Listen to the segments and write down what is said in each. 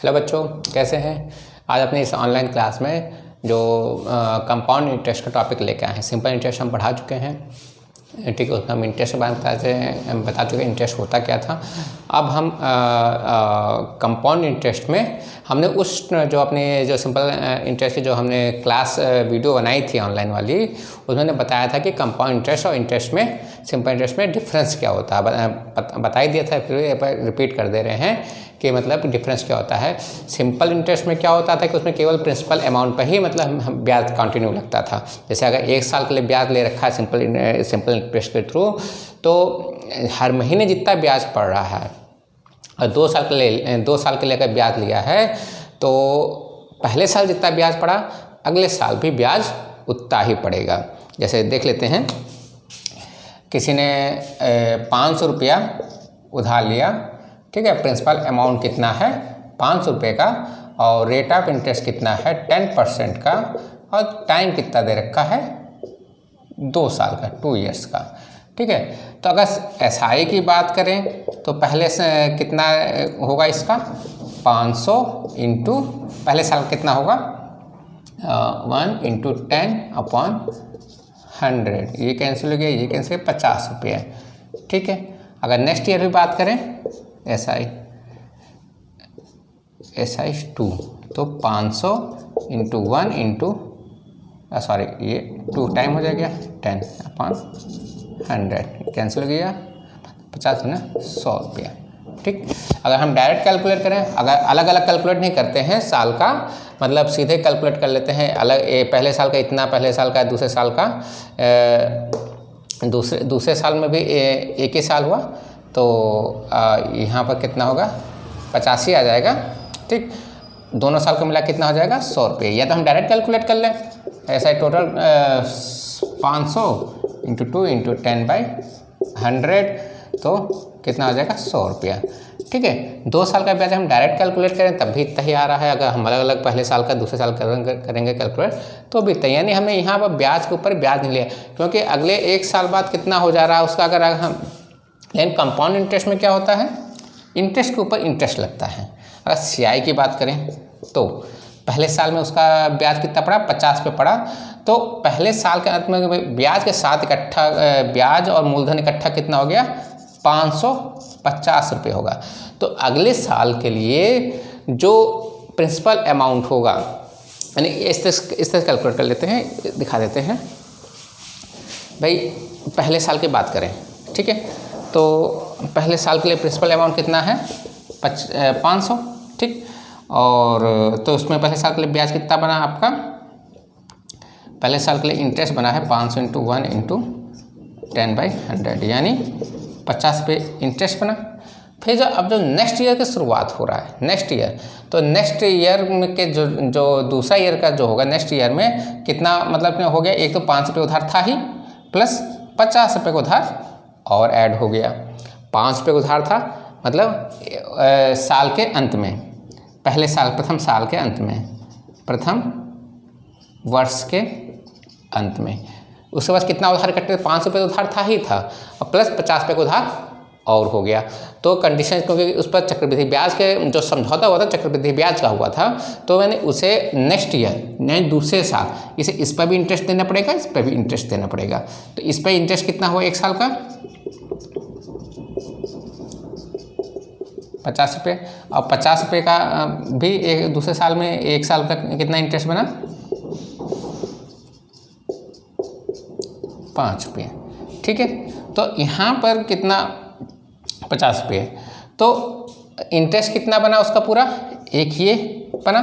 Hello बच्चों, कैसे हैं। आज अपनी इस ऑनलाइन क्लास में जो कंपाउंड इंटरेस्ट का टॉपिक लेके आए हैं। सिंपल इंटरेस्ट हम पढ़ा चुके हैं, ठीक है। उसमें हम इंटरेस्ट के बारे में बता चुके हैं, इंटरेस्ट होता क्या था। अब हम कंपाउंड इंटरेस्ट में हमने उस जो अपने जो सिंपल इंटरेस्ट की जो हमने क्लास वीडियो बनाई थी ऑनलाइन वाली, उसमें बताया था कि कंपाउंड इंटरेस्ट और इंटरेस्ट में, सिंपल इंटरेस्ट में डिफरेंस क्या होता है। बता ही दिया था, फिर रिपीट कर दे रहे हैं कि मतलब डिफरेंस क्या होता है। सिंपल इंटरेस्ट में क्या होता था कि उसमें केवल प्रिंसिपल अमाउंट पर ही मतलब ब्याज कंटिन्यू लगता था। जैसे अगर 1 साल के लिए ब्याज ले रखा है सिंपल इंटरेस्ट के थ्रू, तो हर महीने जितना ब्याज पड़ रहा है, और 2 साल के लिए अगर ब्याज लिया है तो पहले साल जितना ब्याज पड़ा अगले साल भी ब्याज उतना ही पड़ेगा। जैसे देख लेते हैं, किसी ने 500 रुपया उधार लिया, ठीक है। प्रिंसिपल अमाउंट कितना है 500 रुपये का, और रेट ऑफ इंटरेस्ट कितना है 10% का, और टाइम कितना दे रखा है 2 साल का, 2 ईयर्स का, ठीक है। तो अगर एसआई की बात करें तो पहले से कितना होगा इसका 500 इंटू पहले साल कितना होगा 1 इंटू 10/100, ये कैंसिल हो गया, ये कैंसिल 50 रुपये, ठीक है। अगर नेक्स्ट ईयर भी बात करें एसआई 2, तो 500 इंटू 1 इंटू सॉरी ये 2 टाइम हो जाएगा 10/100, कैंसिल हो गया 50 है ना 100 रुपया, ठीक। अगर हम डायरेक्ट कैलकुलेट करें, अगर अलग अलग कैलकुलेट नहीं करते हैं साल का, मतलब सीधे कैलकुलेट कर लेते हैं अलग, पहले साल का इतना, पहले साल का, दूसरे साल का, दूसरे साल में भी एक ही साल हुआ तो यहाँ पर कितना होगा 85 आ जाएगा, ठीक। दोनों साल को मिला कितना हो जाएगा 100 रुपये। या तो हम डायरेक्ट कैलकुलेट कर लें, ऐसा टोटल 500 इंटू 2 इंटू 10/100, तो कितना हो जाएगा 100 रुपया, ठीक है। 2 साल का ब्याज हम डायरेक्ट कैलकुलेट करें तब भी इतना ही आ रहा है। अगर हम अलग अलग पहले साल का दूसरे साल करेंगे कैलकुलेट तो भी इतना, यानी हमने यहाँ पर ब्याज के ऊपर ब्याज नहीं लिया, क्योंकि अगले 1 साल बाद कितना हो जा रहा है उसका अगर हम। लेकिन कंपाउंड इंटरेस्ट में क्या होता है, इंटरेस्ट के ऊपर इंटरेस्ट लगता है। अगर सीआई की बात करें तो पहले साल में उसका ब्याज कितना पड़ा 50 पे पड़ा, तो पहले साल के अंत में ब्याज के साथ इकट्ठा ब्याज और मूलधन इकट्ठा कितना हो गया 550 रुपये होगा। तो अगले साल के लिए जो प्रिंसिपल अमाउंट होगा, यानी इस तरह कैलकुलेट कर लेते हैं, दिखा देते हैं भाई। पहले साल की बात करें, ठीक है, तो पहले साल के लिए प्रिंसिपल अमाउंट कितना है 500, ठीक। और तो उसमें पहले साल के लिए ब्याज कितना बना आपका, पहले साल के लिए इंटरेस्ट बना है 500 इंटू 1 इंटू 10/100, यानी 50 पे इंटरेस्ट बना। फिर अब जो नेक्स्ट ईयर की शुरुआत हो रहा है, नेक्स्ट ईयर, तो नेक्स्ट ईयर में के जो दूसरा ईयर का जो होगा, नेक्स्ट ईयर में कितना मतलब हो गया, एक तो 500 रुपये उधार था ही, प्लस 50 रुपये का उधार और ऐड हो गया। 5 रुपये उधार था, मतलब साल के अंत में, पहले साल, प्रथम साल के अंत में, प्रथम वर्ष के अंत में। उसके बाद कितना उधार इकट्ठे, 500 रुपये उधार था ही था, और प्लस 50 रुपये का उधार और हो गया। तो कंडीशन, क्योंकि उस पर चक्रवृद्धि ब्याज के जो समझौता हुआ था चक्रवृद्धि ब्याज का हुआ था, तो मैंने उसे नेक्स्ट ईयर यानी दूसरे साल इसे इस पर भी इंटरेस्ट देना पड़ेगा, इस पर भी इंटरेस्ट देना पड़ेगा। तो इस पर इंटरेस्ट कितना हुआ 1 साल का 50 रुपये, और 50 रुपये का भी एक दूसरे साल में 1 साल का कितना इंटरेस्ट बना 5 रुपये, ठीक है। तो यहाँ पर कितना 50 रुपये, तो इंटरेस्ट कितना बना उसका पूरा, एक ये बना,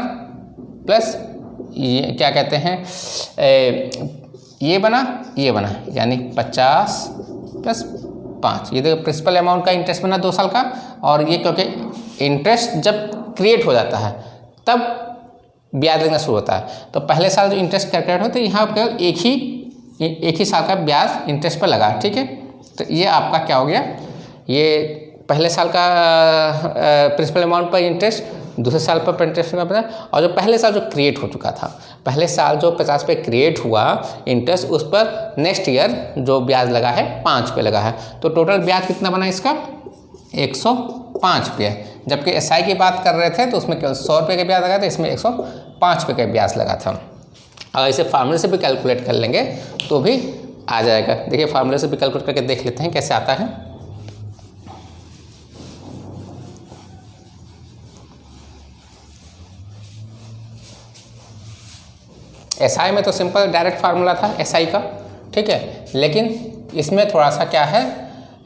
प्लस ये क्या कहते हैं ये बना, यानी 50 प्लस 5, ये देखो प्रिंसिपल अमाउंट का इंटरेस्ट बना 2 साल का। और ये क्योंकि इंटरेस्ट जब क्रिएट हो जाता है तब ब्याज लगना शुरू होता है, तो पहले साल जो इंटरेस्ट कैलकुलेट होता है यहाँ केवल एक ही साल का ब्याज इंटरेस्ट पर लगा, ठीक है। तो ये आपका क्या हो गया, ये पहले साल का प्रिंसिपल अमाउंट पर इंटरेस्ट, दूसरे साल पर इंटरेस्ट का पता, और जो पहले साल जो क्रिएट हो चुका था, पहले साल जो 50 पे क्रिएट हुआ इंटरेस्ट, उस पर नेक्स्ट ईयर जो ब्याज लगा है 5 पे लगा है। तो टोटल ब्याज कितना बना इसका 100 105 जबकि SI की बात कर रहे थे तो उसमें केवल 100 रुपये का ब्याज लगा था, इसमें 105 रुपये का ब्याज लगा था। अगर इसे फार्मूले से भी कैलकुलेट कर लेंगे तो भी आ जाएगा। देखिए फार्मूले से भी कैलकुलेट करके देख लेते हैं कैसे आता है। SI में तो सिंपल डायरेक्ट फार्मूला था SI का, ठीक है, लेकिन इसमें थोड़ा सा क्या है,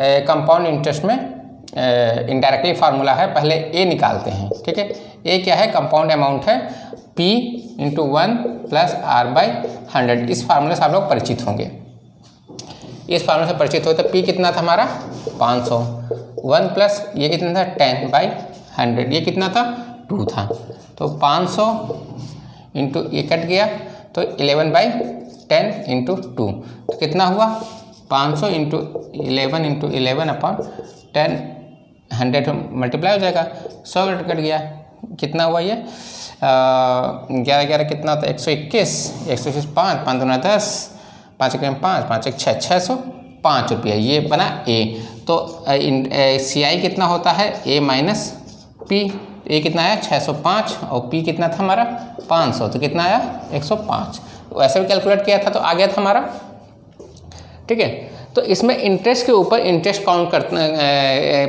कंपाउंड इंटरेस्ट में इनडायरेक्टली फार्मूला है। पहले A निकालते हैं, ठीक है। A क्या है, कंपाउंड अमाउंट है P × 1 + R/100। इस फार्मूले से आप लोग परिचित होंगे। इस फार्मूले से परिचित हो तो P कितना था हमारा 500, 1 प्लस ये कितना था 10/100, ये कितना था 2 था। तो 500 इंटू ये कट गया तो 11/10 × 2 तो कितना हुआ 500 इंटू 11/11/10 100 मल्टीप्लाई हो जाएगा, 100 कट गया, कितना हुआ ये 11 11 कितना होता है 121, 121 5 5 दूना 10, 5 1 5 5 1 6, 605 रुपया, ये बना A। तो CI कितना होता है A - P, A कितना आया 605 और P कितना था हमारा 500, तो कितना आया 105। वैसे भी कैलकुलेट किया था तो आ गया था हमारा, ठीक है। तो इसमें इंटरेस्ट के ऊपर इंटरेस्ट काउंट करना,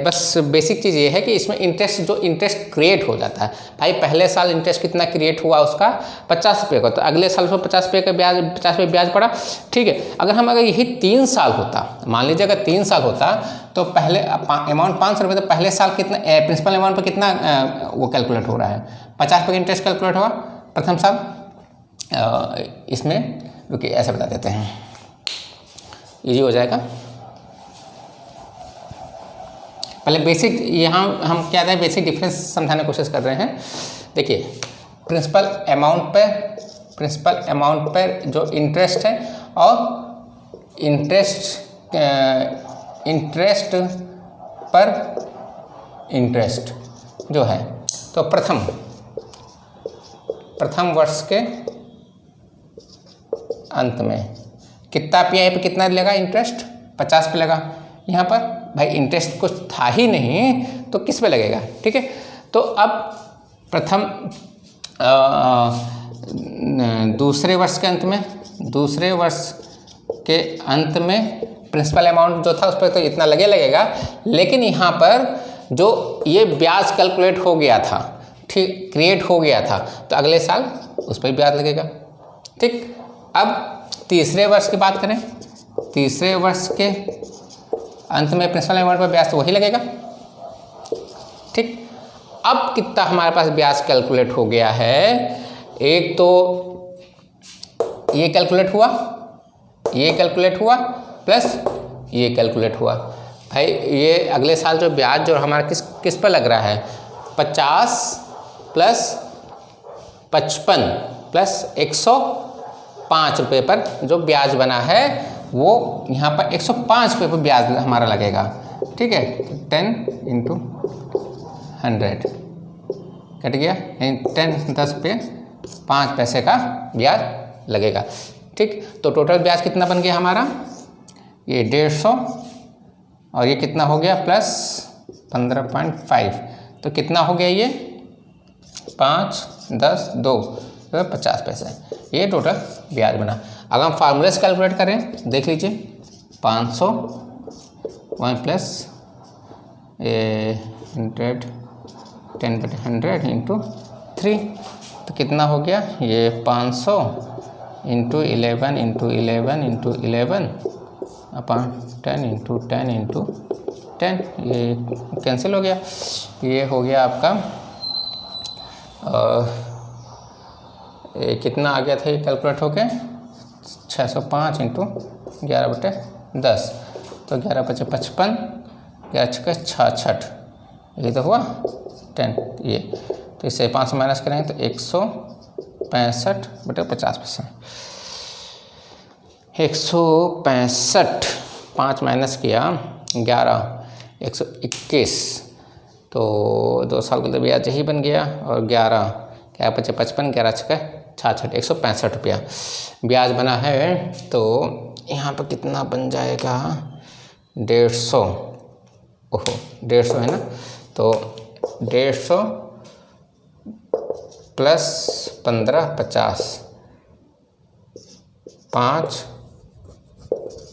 बस बेसिक चीज़ ये है कि इसमें इंटरेस्ट क्रिएट हो जाता है। भाई पहले साल इंटरेस्ट कितना क्रिएट हुआ उसका 50 रुपये का, तो अगले साल उसको 50 रुपये का ब्याज 50 रुपये ब्याज पड़ा, ठीक है। अगर यही 3 साल होता, मान लीजिए अगर 3 साल होता तो पहले अमाउंट 500 रुपये, तो पहले साल कितना प्रिंसिपल अमाउंट पर कितना वो कैलकुलेट हो रहा है 50 रुपये का इंटरेस्ट कैलकुलेट हुआ प्रथम साल। इसमें रुकिए ऐसे बता देते हैं, इजी हो जाएगा। पहले बेसिक यहाँ हम क्या है बेसिक डिफरेंस समझाने की कोशिश कर रहे हैं। देखिए प्रिंसिपल अमाउंट पर जो इंटरेस्ट है और इंटरेस्ट पर इंटरेस्ट जो है, तो प्रथम वर्ष के अंत में कितना PI पे कितना लगा इंटरेस्ट 50 पे लगा। यहाँ पर भाई इंटरेस्ट कुछ था ही नहीं तो किस पे लगेगा, ठीक है। तो अब दूसरे वर्ष के अंत में प्रिंसिपल अमाउंट जो था उस पर तो इतना लगेगा, लेकिन यहाँ पर जो ये ब्याज कैलकुलेट हो गया था, ठीक, क्रिएट हो गया था, तो अगले साल उस पर ब्याज लगेगा, ठीक। अब तीसरे वर्ष की बात करें, तीसरे वर्ष के अंत में प्रिंसिपल अमाउंट पर ब्याज तो वही लगेगा, ठीक। अब कितना हमारे पास ब्याज कैलकुलेट हो गया है, एक तो ये कैलकुलेट हुआ प्लस ये कैलकुलेट हुआ। भाई ये अगले साल जो ब्याज जो हमारा किस पर लग रहा है 50 प्लस 55 प्लस 105 रुपये पर जो ब्याज बना है वो यहाँ पर 105 रुपये पर ब्याज हमारा लगेगा, ठीक है। 10 × 100 कट गया, 10 रुपये 5 पैसे का ब्याज लगेगा, ठीक। तो टोटल ब्याज कितना बन गया हमारा, ये 150 और ये कितना हो गया प्लस 15.5, तो कितना हो गया ये 5 10 2 50 पैसे, ये टोटल ब्याज बना। अगर हम फार्मूले से कैलकुलेट करें देख लीजिए 500 1 प्लस 100 10/100 × 3, तो कितना हो गया ये 500 × 11 × 11 × 11 अपॉन 10 × 10 × 10, ये कैंसिल हो गया, ये हो गया आपका कितना आ गया था ये कैलकुलेट हो गया 605 × 11/10, तो 11 × 5 = 55, 11 × 6 = 66, ये तो हुआ 10, ये तो इससे 500 माइनस करेंगे तो 165/50, 165, 5 माइनस किया 11, 121, तो 2 साल का तो ब्याज यही बन गया, और 11 क्या 55 11 × 66 165 रुपया ब्याज बना है। तो यहाँ पर कितना बन जाएगा 150, ओहो 150 है ना, तो 150 प्लस 15 50, 5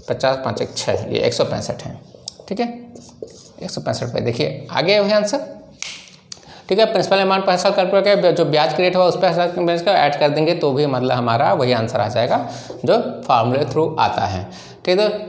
50 5 1 6, ये 165 है। ठीक है, 165 पे देखिए आ गया वही आंसर। ठीक है, प्रिंसिपल अमाउंट पर साल कैलकुलेट करके जो ब्याज की रेट हुआ उस पर ऐड कर देंगे तो भी मतलब हमारा वही आंसर आ जाएगा जो फार्मूले थ्रू आता है। ठीक है,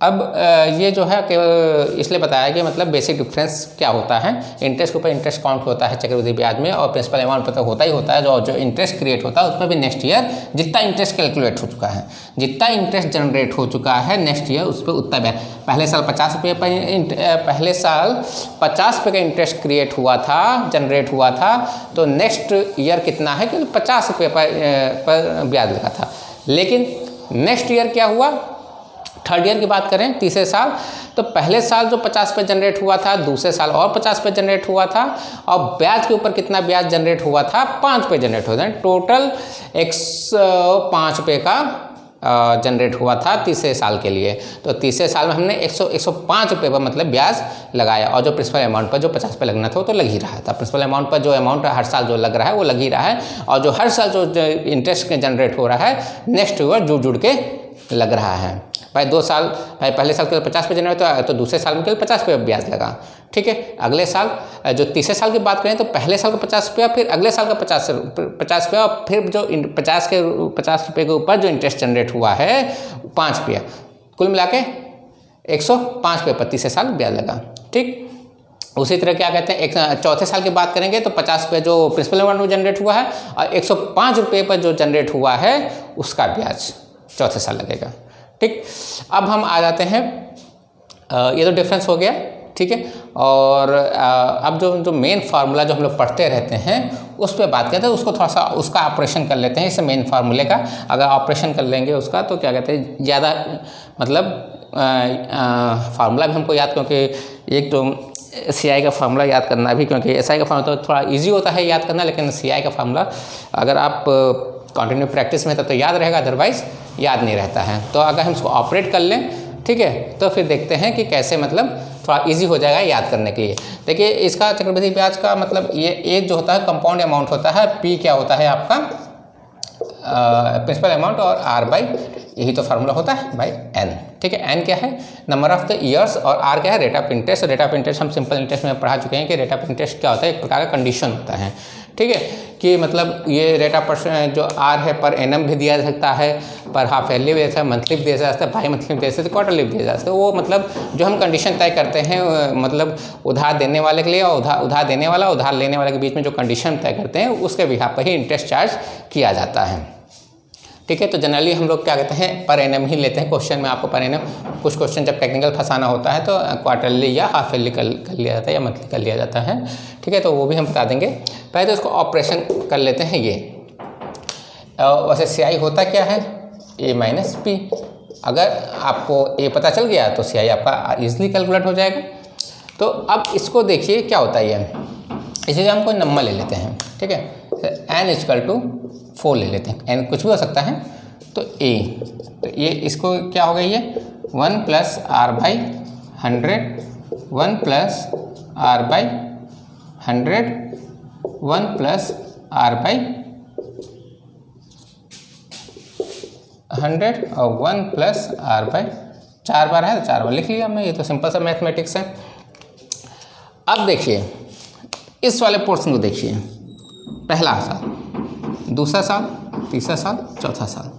अब ये जो है केवल इसलिए बताया कि मतलब बेसिक डिफरेंस क्या होता है, इंटरेस्ट के ऊपर इंटरेस्ट काउंट होता है चक्रवृद्धि ब्याज में, और प्रिंसिपल अमाउंट पर तो होता ही होता है। जो इंटरेस्ट क्रिएट होता है उसमें भी नेक्स्ट ईयर जितना इंटरेस्ट कैलकुलेट हो चुका है, जितना इंटरेस्ट जनरेट हो चुका है नेक्स्ट ईयर उस पर उतना ब्याज। पहले साल 50 रुपये पर, पहले साल 50 रुपये का इंटरेस्ट क्रिएट हुआ था, जनरेट हुआ था, तो नेक्स्ट ईयर कितना है कि 50 रुपये पर ब्याज लगा था। लेकिन नेक्स्ट ईयर क्या हुआ, थर्ड ईयर की बात करें, तीसरे साल, तो पहले साल जो 50 पे जनरेट हुआ था, दूसरे साल और 50 पे जनरेट हुआ था, और ब्याज के ऊपर कितना ब्याज जनरेट हुआ था, 5 पे जनरेट हुआ था। टोटल 105 पे का जनरेट हुआ था तीसरे साल के लिए। तो तीसरे साल में हमने 105 रुपये पर मतलब ब्याज लगाया, और जो प्रिंसिपल अमाउंट पर जो 50 पे लगना था वो तो लग ही रहा था। प्रिंसिपल अमाउंट पर जो अमाउंट हर साल जो लग रहा है वो लग ही रहा है, और जो हर साल जो इंटरेस्ट जनरेट हो रहा है नेक्स्ट ईयर जुड़ के लग रहा है। भाई 2 साल, भाई पहले साल के 50 पे जनरेट हुआ तो दूसरे साल में केवल 50 पे ब्याज लगा। ठीक है, अगले साल जो तीसरे साल की बात करें तो पहले साल का 50 रुपया, फिर अगले साल का 50 रुपया, और फिर जो 50 रुपये के ऊपर जो इंटरेस्ट जनरेट हुआ है 5 रुपया, कुल मिला के 105 रुपये पर तीसरे साल ब्याज लगा। ठीक, उसी तरह क्या कहते हैं, एक चौथे साल की बात करेंगे तो 50 रुपये जो प्रिंसिपल अमाउंट में जनरेट हुआ है, और 105 रुपये पर जो जनरेट हुआ है उसका ब्याज चौथे साल लगेगा। ठीक, अब हम आ जाते हैं, ये तो डिफरेंस हो गया। ठीक है, और अब जो मेन फार्मूला जो हम लोग पढ़ते रहते हैं उस पर बात करते हैं, उसको थोड़ा सा उसका ऑपरेशन कर लेते हैं। इस मेन फार्मूले का अगर ऑपरेशन कर लेंगे उसका तो क्या कहते हैं ज़्यादा मतलब फार्मूला भी हमको याद, क्योंकि एक तो CI का फार्मूला याद करना भी, क्योंकि SI का फार्मूला तो थोड़ा इजी होता है याद करना, लेकिन CI का फार्मूला अगर आप कंटिन्यू प्रैक्टिस में तो याद रहेगा, अदरवाइज याद नहीं रहता है। तो अगर हम इसको ऑपरेट कर लें, ठीक है, तो फिर देखते हैं कि कैसे मतलब थोड़ा इजी हो जाएगा याद करने के लिए। देखिए, इसका चक्रवृद्धि ब्याज का मतलब ये एक जो होता है कंपाउंड अमाउंट होता है, P क्या होता है आपका प्रिंसिपल अमाउंट, और R बाई यही तो फार्मूला होता है बाई N। ठीक है, N क्या है, नंबर ऑफ द ईयर्स, और R क्या है, rate of interest. Rate of interest हम सिंपल इंटरेस्ट में पढ़ा चुके हैं कि रेट ऑफ इंटरेस्ट क्या होता है, एक प्रकार का कंडीशन होता है। ठीक है, कि मतलब ये रेट ऑफ परसेंट जो R है पर एनम भी दिया जा सकता है, पर हाफ ईयरली भी दिया, मंथली भी दिया जा सकता है, बाई मंथली भी दिया जा सकता है, क्वार्टरली भी दिया जा सकता है। वो मतलब जो हम कंडीशन तय करते हैं मतलब उधार देने वाले के लिए और उधार देने वाला उधार लेने वाले के बीच में जो कंडीशन तय करते हैं उसके बिहाफ पर ही इंटरेस्ट चार्ज किया जाता है। ठीक है, तो जनरली हम लोग क्या कहते हैं पर एनम ही लेते हैं। क्वेश्चन में आपको पर एनम, कुछ क्वेश्चन जब टेक्निकल फंसाना होता है तो क्वार्टरली या हाफ ईयरली कर लिया जाता है या मंथली कर लिया जाता है। ठीक है, तो वो भी हम बता देंगे। पहले तो इसको ऑपरेशन कर लेते हैं। ये वैसे CI होता क्या है, A माइनस P। अगर आपको A पता चल गया तो CI आपका ईजिली कैलकुलेट हो जाएगा। तो अब इसको देखिए क्या होता है, ये इसे हम कोई नंबर ले लेते हैं। ठीक है, n इक्वल टू 4 ले लेते हैं, n कुछ भी हो सकता है। तो A, तो ये इसको क्या हो गई, ये 1 plus R by 100, 1 plus R by 100, 1 plus R by 100, और 1 प्लस R बाई 4 बार है तो 4 बार लिख लिया हमने। ये तो सिंपल सा मैथमेटिक्स है। अब देखिए इस वाले पोर्शन को देखिए, पहला साल, दूसरा साल, तीसरा साल, चौथा साल।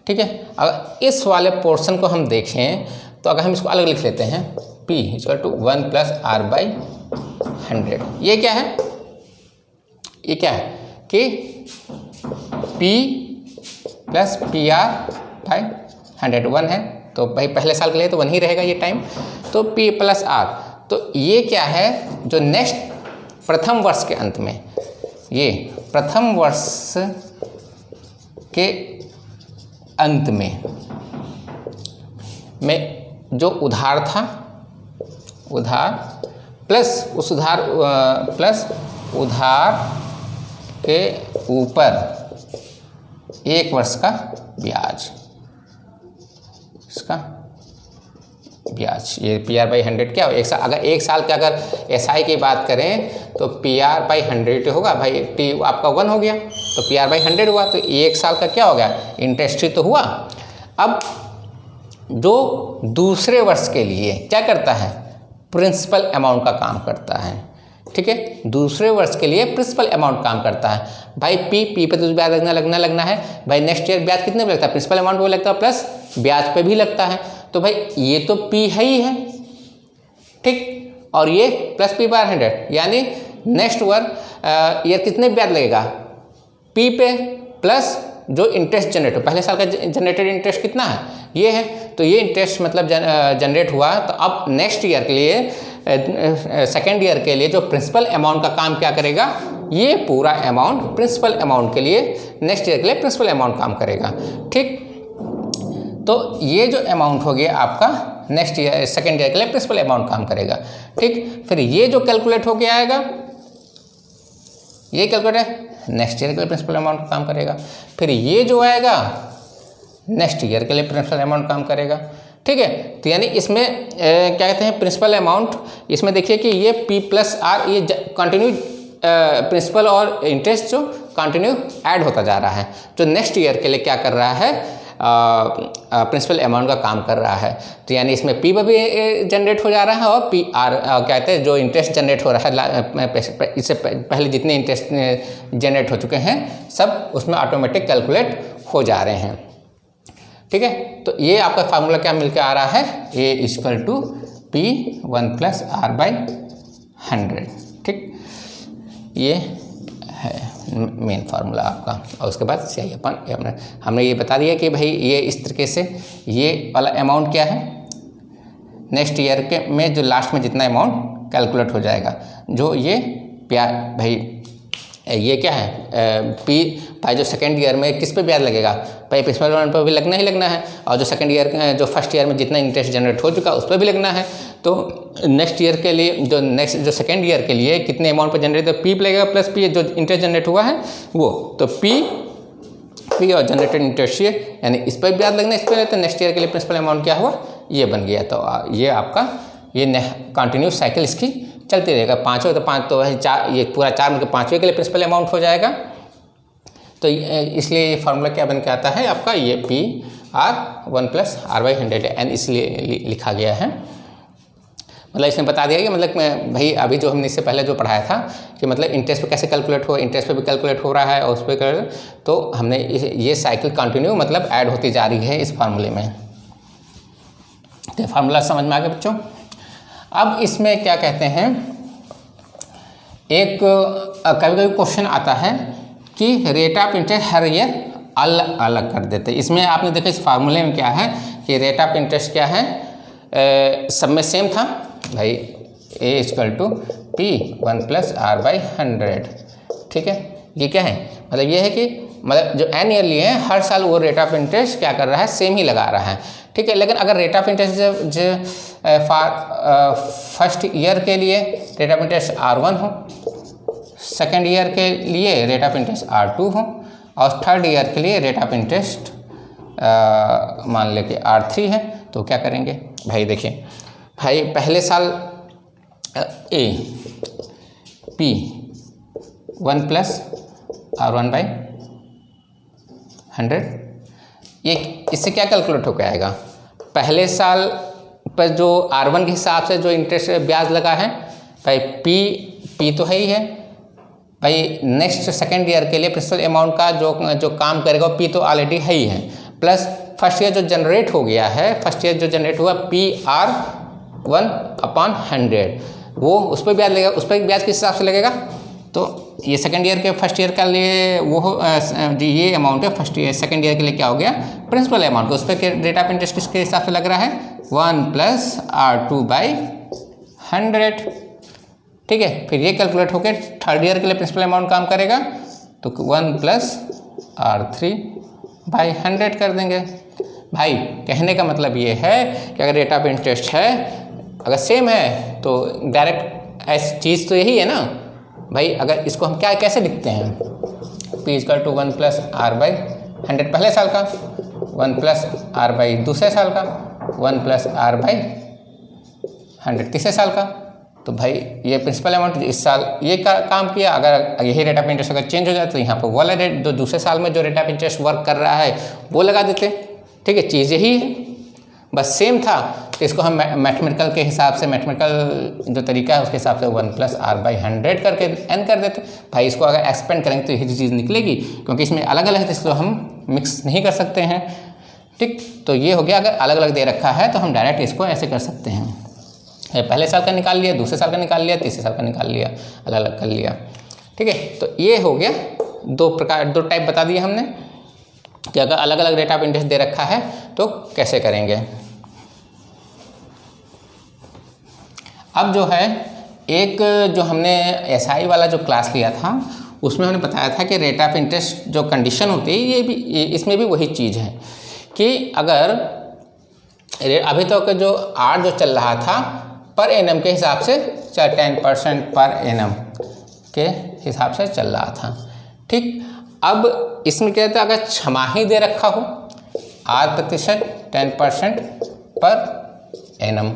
ठीक है, अगर इस वाले पोर्शन को हम देखें तो अगर हम इसको अलग लिख लेते हैं, P equal to 1 plus R by 100। ये क्या है, ये क्या है कि P प्लस PR बाई 100, 1 है तो भाई पहले साल के लिए तो 1 ही रहेगा ये टाइम। तो P प्लस R, तो ये क्या है जो नेक्स्ट प्रथम वर्ष के अंत में, ये प्रथम वर्ष के अंत में जो उधार था, उधार प्लस उस उधार प्लस उधार के ऊपर 1 वर्ष का ब्याज, इसका ब्याज। ये PR/100 क्या हो, एक साल, अगर एक साल के अगर SI की बात करें तो PR/100 होगा भाई, T आपका 1 हो गया तो PR/100 हुआ, तो एक साल का क्या हो गया, इंटरेस्ट ही तो हुआ। अब जो दूसरे वर्ष के लिए क्या करता है, प्रिंसिपल अमाउंट का काम करता है, ठीक है, दूसरे वर्ष के लिए प्रिंसिपल अमाउंट काम करता है। भाई पी पे तो ब्याज लगना है भाई, नेक्स्ट ईयर ब्याज कितने पे लगता है, प्रिंसिपल अमाउंट पे लगता है प्लस ब्याज पे भी लगता है, तो भाई ये तो पी है ही है, ठीक, और ये प्लस P/100, यानी नेक्स्ट ईयर कितने ब्याज लगेगा, पी पे प्लस जो इंटरेस्ट जनरेट हो, पहले साल का जनरेटेड इंटरेस्ट कितना है, ये है, तो ये इंटरेस्ट मतलब जनरेट हुआ, तो अब नेक्स्ट ईयर के लिए, सेकेंड ईयर के लिए जो प्रिंसिपल अमाउंट का काम क्या करेगा, ये पूरा अमाउंट प्रिंसिपल अमाउंट के लिए, नेक्स्ट ईयर के लिए प्रिंसिपल अमाउंट काम करेगा, ठीक। तो ये जो अमाउंट हो गया आपका नेक्स्ट ईयर, सेकेंड ईयर के लिए प्रिंसिपल अमाउंट काम करेगा, ठीक। फिर ये जो कैलकुलेट हो गया आएगा, ये कैलकुलेट नेक्स्ट ईयर के लिए प्रिंसिपल अमाउंट काम करेगा, फिर ये जो आएगा नेक्स्ट ईयर के लिए प्रिंसिपल अमाउंट काम करेगा, ठीक है। तो यानी इसमें क्या कहते हैं, प्रिंसिपल अमाउंट, इसमें देखिए कि ये P+R, ये कंटिन्यू प्रिंसिपल और इंटरेस्ट जो कंटिन्यू ऐड होता जा रहा है, जो नेक्स्ट ईयर के लिए क्या कर रहा है, प्रिंसिपल अमाउंट का काम कर रहा है। तो यानी इसमें P पर भी जनरेट हो जा रहा है और PR क्या कहते हैं, जो इंटरेस्ट जनरेट हो रहा है इससे पहले जितने इंटरेस्ट जनरेट हो चुके हैं सब उसमें ऑटोमेटिक कैलकुलेट हो जा रहे हैं, ठीक है। तो ये आपका फार्मूला क्या मिलकर आ रहा है, A = P1+R/100, ठीक, ये है मेन फार्मूला आपका। और उसके बाद सही हमने ये बता दिया कि भाई ये इस तरीके से ये वाला अमाउंट क्या है, नेक्स्ट ईयर के में जो लास्ट में जितना अमाउंट कैलकुलेट हो जाएगा, जो ये भाई ये क्या है, भाई जो सेकेंड ईयर में किस पे ब्याज लगेगा, भाई प्रिंसिपल अमाउंट पर भी लगना ही लगना है, और जो सेकेंड ईयर जो फर्स्ट ईयर में जितना इंटरेस्ट जनरेट हो चुका उस पर भी लगना है। तो नेक्स्ट ईयर के लिए जो सेकेंड ईयर के लिए कितने अमाउंट पर जनरेट, तो P लगेगा प्लस P जो इंटरेस्ट जनरेट हुआ है वो, तो P और जनरेटेड इंटरेस्ट ये, यानी इस पर ब्याज लगना, इस पर, तो नेक्स्ट ईयर के लिए प्रिंसिपल अमाउंट क्या हुआ, ये बन गया। तो ये आपका ये कंटिन्यू साइकिल इसकी चलती रहेगा, पाँचवें तो पाँच तो चार, ये पूरा 4 में 5वें के लिए प्रिंसिपल अमाउंट हो जाएगा। तो इसलिए ये फार्मूला क्या बन के आता है आपका, ये PR1+R/100 एन इसलिए लिखा गया है। मतलब इसने बता दिया कि मतलब भाई अभी जो हमने इससे पहले जो पढ़ाया था कि मतलब इंटरेस्ट पे कैसे कैलकुलेट हो, इंटरेस्ट पे भी कैलकुलेट हो रहा है और उस पर, तो हमने ये साइकिल कंटिन्यू मतलब ऐड होती जा रही है इस फार्मूले में। तो फार्मूला समझ में आ गया बच्चों। अब इसमें क्या कहते हैं, एक कभी कभी क्वेश्चन आता है कि rate of interest her year अलग अलग कर देते हैं। इसमें आपने देखा इस फार्मूले में क्या है कि रेट ऑफ इंटरेस्ट क्या है, सब में सेम था भाई, A = P1+R/100, ठीक है। ये क्या है, मतलब ये है कि मतलब जो एनुअली है हर साल वो रेट ऑफ इंटरेस्ट क्या कर रहा है, सेम ही लगा रहा है, ठीक है। लेकिन अगर rate of interest first year के लिए रेट ऑफ इंटरेस्ट R1 हो, सेकेंड ईयर के लिए रेट ऑफ इंटरेस्ट R2 हो, और थर्ड ईयर के लिए रेट ऑफ इंटरेस्ट मान ले कि R3 है, तो क्या करेंगे भाई, देखिए भाई पहले साल A P1+R1/100, ये इससे क्या कैलकुलेट होकर आएगा, पहले साल पर जो R1 के हिसाब से जो इंटरेस्ट ब्याज लगा है भाई, P तो है ही है भाई, नेक्स्ट सेकेंड ईयर के लिए प्रिंसिपल अमाउंट का जो काम करेगा P तो ऑलरेडी है ही है, प्लस फर्स्ट ईयर जो जनरेट हो गया है, फर्स्ट ईयर जो जनरेट हुआ PR1/100, वो उस पर ब्याज लगेगा, उस पर ब्याज किस हिसाब से लगेगा, तो ये सेकेंड ईयर के फर्स्ट ईयर का लिए वो ये अमाउंट है, फर्स्ट ईयर सेकेंड ईयर के लिए क्या हो गया, प्रिंसिपल अमाउंट, उस पर रेट ऑफ इंटरेस्ट किसके हिसाब से लग रहा है, 1+R2/100, ठीक है। फिर ये कैलकुलेट होकर थर्ड ईयर के लिए प्रिंसिपल अमाउंट काम करेगा, तो 1+R3/100 कर देंगे। भाई कहने का मतलब ये है कि अगर रेट ऑफ इंटरेस्ट है अगर सेम है तो डायरेक्ट ऐसी चीज़ तो यही है ना भाई। अगर इसको हम क्या कैसे लिखते हैं, P = 1+R/100 पहले साल का, 1+R/ दूसरे साल का, 1+R/ 100 तीसरे साल का, तो भाई ये प्रिंसिपल अमाउंट इस साल ये काम किया, अगर यही रेट ऑफ इंटरेस्ट अगर चेंज हो जाए तो यहाँ पर वो वाला रेट जो दूसरे साल में जो रेट ऑफ इंटरेस्ट वर्क कर रहा है वो लगा देते। ठीक है, चीज़ यही है, बस सेम था। तो इसको हम मैथमेटिकल के हिसाब से, मैथमेटिकल जो तरीका है उसके हिसाब से 1 + r/100 करके n कर देते। भाई इसको अगर एक्सपेंड करेंगे तो यही चीज़ निकलेगी, क्योंकि इसमें अलग अलग है तो इसको हम मिक्स नहीं कर सकते हैं। ठीक, तो ये हो गया, अगर अलग अलग दे रखा है तो हम डायरेक्ट इसको ऐसे कर सकते हैं, पहले साल का निकाल लिया, दूसरे साल का निकाल लिया, तीसरे साल का निकाल लिया, अलग अलग कर लिया। ठीक है, तो ये हो गया दो टाइप बता दिए हमने कि अगर अलग अलग रेट ऑफ इंटरेस्ट दे रखा है तो कैसे करेंगे। अब जो है एक जो हमने एसआई वाला जो क्लास लिया था उसमें हमने बताया था कि रेट ऑफ इंटरेस्ट जो कंडीशन होती है ये भी इसमें भी वही चीज़ है कि अगर अभी तक तो जो आर जो चल रहा था पर एनम के हिसाब से 10% पर एनम के हिसाब से चल रहा था। ठीक, अब इसमें क्या था, अगर छमाही दे रखा हो 8% 10% पर एनम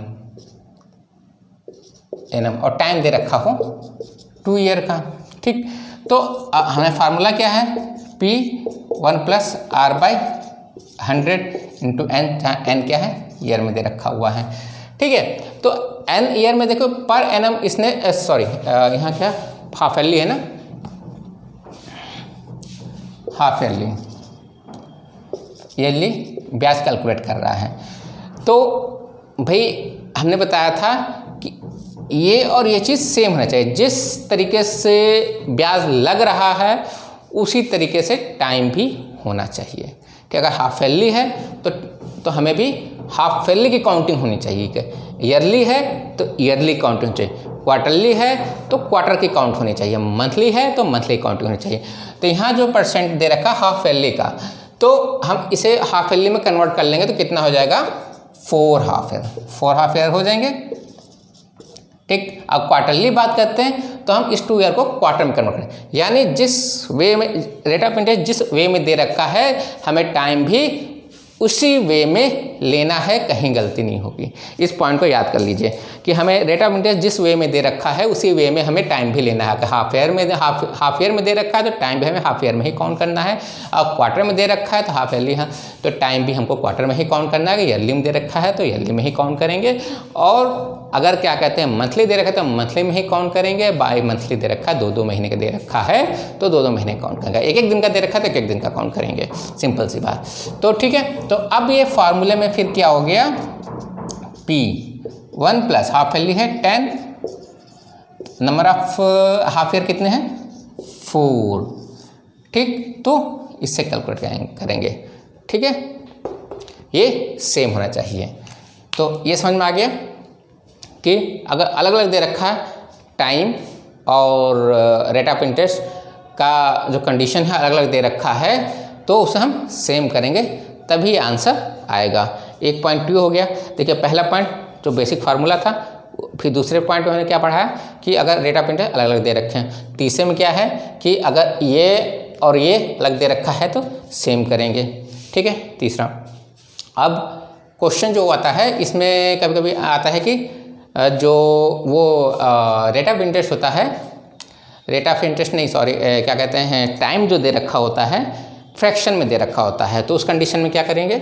और टाइम दे रखा हो 2 ईयर का। ठीक, तो हमें फार्मूला क्या है, P1 + r/100 इंटू n क्या है, ईयर में दे रखा हुआ है। ठीक है, तो n ईयर में देखो पर एनम इसने सॉरी यहाँ क्या हाफ ईयरली है ना, हाफ ईयरली ब्याज कैलकुलेट कर रहा है। तो भाई हमने बताया था कि ये और ये चीज़ सेम होना चाहिए, जिस तरीके से ब्याज लग रहा है उसी तरीके से टाइम भी होना चाहिए कि अगर हाफ ईयरली है तो हमें भी हाफ ईयरली की काउंटिंग होनी चाहिए, कि ईयरली है तो ईयरली काउंटिंग होनी चाहिए, क्वार्टरली है तो क्वार्टर की काउंट होनी चाहिए, मंथली है तो मंथली काउंटिंग होनी चाहिए। तो यहाँ जो परसेंट दे रखा हाफ ईयरली का, तो हम इसे हाफ ईयरली में कन्वर्ट कर लेंगे तो कितना हो जाएगा, 4 हाफ ईयर हो जाएंगे। ठीक, अब क्वार्टरली बात करते हैं तो हम इस 2 ईयर को क्वार्टर में कन्वर्ट करें, यानी जिस वे में रेट ऑफ इंटरेस्ट जिस वे में दे रखा है हमें टाइम भी उसी वे में लेना है, कहीं गलती नहीं होगी। इस पॉइंट को याद कर लीजिए कि हमें रेट ऑफ इंटरेस्ट जिस वे में दे रखा है उसी वे में हमें टाइम भी लेना है। हाफ ईयर में दे रखा है तो टाइम भी हमें हाफ ईयर में ही काउंट करना है, और क्वार्टर में दे रखा है तो हाफ ईयरली है तो टाइम भी हमको क्वार्टर में ही काउंट करना है, ईयरली में दे रखा है तो ईयरली में ही काउंट करेंगे, और अगर क्या कहते हैं मंथली दे रखा है तो मंथली में ही काउंट करेंगे, बाई मंथली दे रखा है 2-2 महीने का दे रखा है तो 2-2 महीने काउंट करेंगे, 1-1 दिन का दे रखा है तो 1-1 दिन का काउंट करेंगे, सिंपल सी बात। तो ठीक है, तो अब ये फार्मूले में फिर क्या हो गया, P1 + हाफ ईयरली है 10, नंबर ऑफ हाफ ईयर कितने हैं 4। ठीक, तो इससे कैलकुलेट करेंगे। ठीक है, ये सेम होना चाहिए। तो ये समझ में आ गया कि अगर अलग अलग दे रखा है टाइम और रेट ऑफ इंटरेस्ट का जो कंडीशन है अलग अलग दे रखा है तो उसे हम सेम करेंगे तभी आंसर आएगा। एक पॉइंट 2 हो गया। देखिए पहला पॉइंट जो बेसिक फार्मूला था, फिर दूसरे पॉइंट में हमने क्या पढ़ा है कि अगर रेट ऑफ इंटरेस्ट अलग अलग दे रखे हैं। तीसरे में क्या है कि अगर ये और ये अलग दे रखा है तो सेम करेंगे। ठीक है, तीसरा। अब क्वेश्चन जो आता है इसमें कभी कभी आता है कि जो वो रेट ऑफ इंटरेस्ट होता है, रेट ऑफ इंटरेस्ट नहीं सॉरी क्या कहते हैं, टाइम जो दे रखा होता है फ्रैक्शन में दे रखा होता है, तो उस कंडीशन में क्या करेंगे,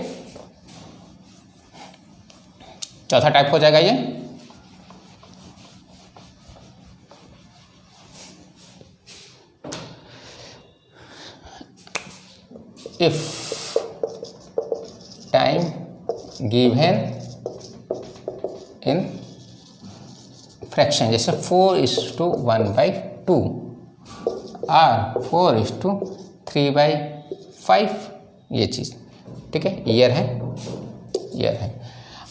चौथा टाइप हो जाएगा ये। If time given in fraction, जैसे 4:1/2 और 4:3/5 ये चीज़। ठीक है, ईयर है।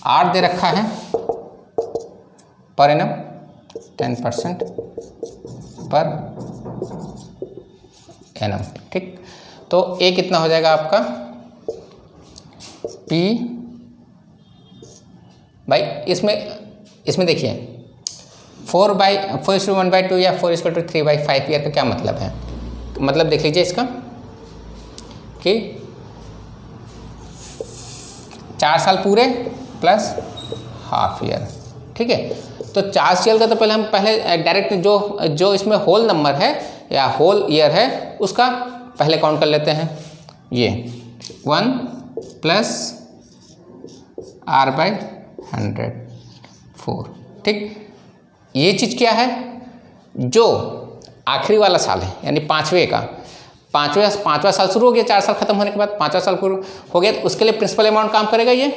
आर दे रखा है पर एनम 10% पर एनम। ठीक, तो ए कितना हो जाएगा आपका P भाई इसमें देखिए 4:1/2 या 4:3/5 ईयर का क्या मतलब है, मतलब देख लीजिए इसका कि 4 साल पूरे प्लस हाफ ईयर। ठीक है, तो चार्ज CL का तो पहले हम डायरेक्ट जो इसमें होल नंबर है या होल ईयर है उसका पहले काउंट कर लेते हैं। ये 1 प्लस R/100 4, ठीक। ये चीज़ क्या है, जो आखिरी वाला साल है यानी पाँचवें का, पाँचवा साल शुरू हो गया, 4 साल खत्म होने के बाद पाँचवा साल हो गया, तो उसके लिए प्रिंसिपल अमाउंट काम करेगा ये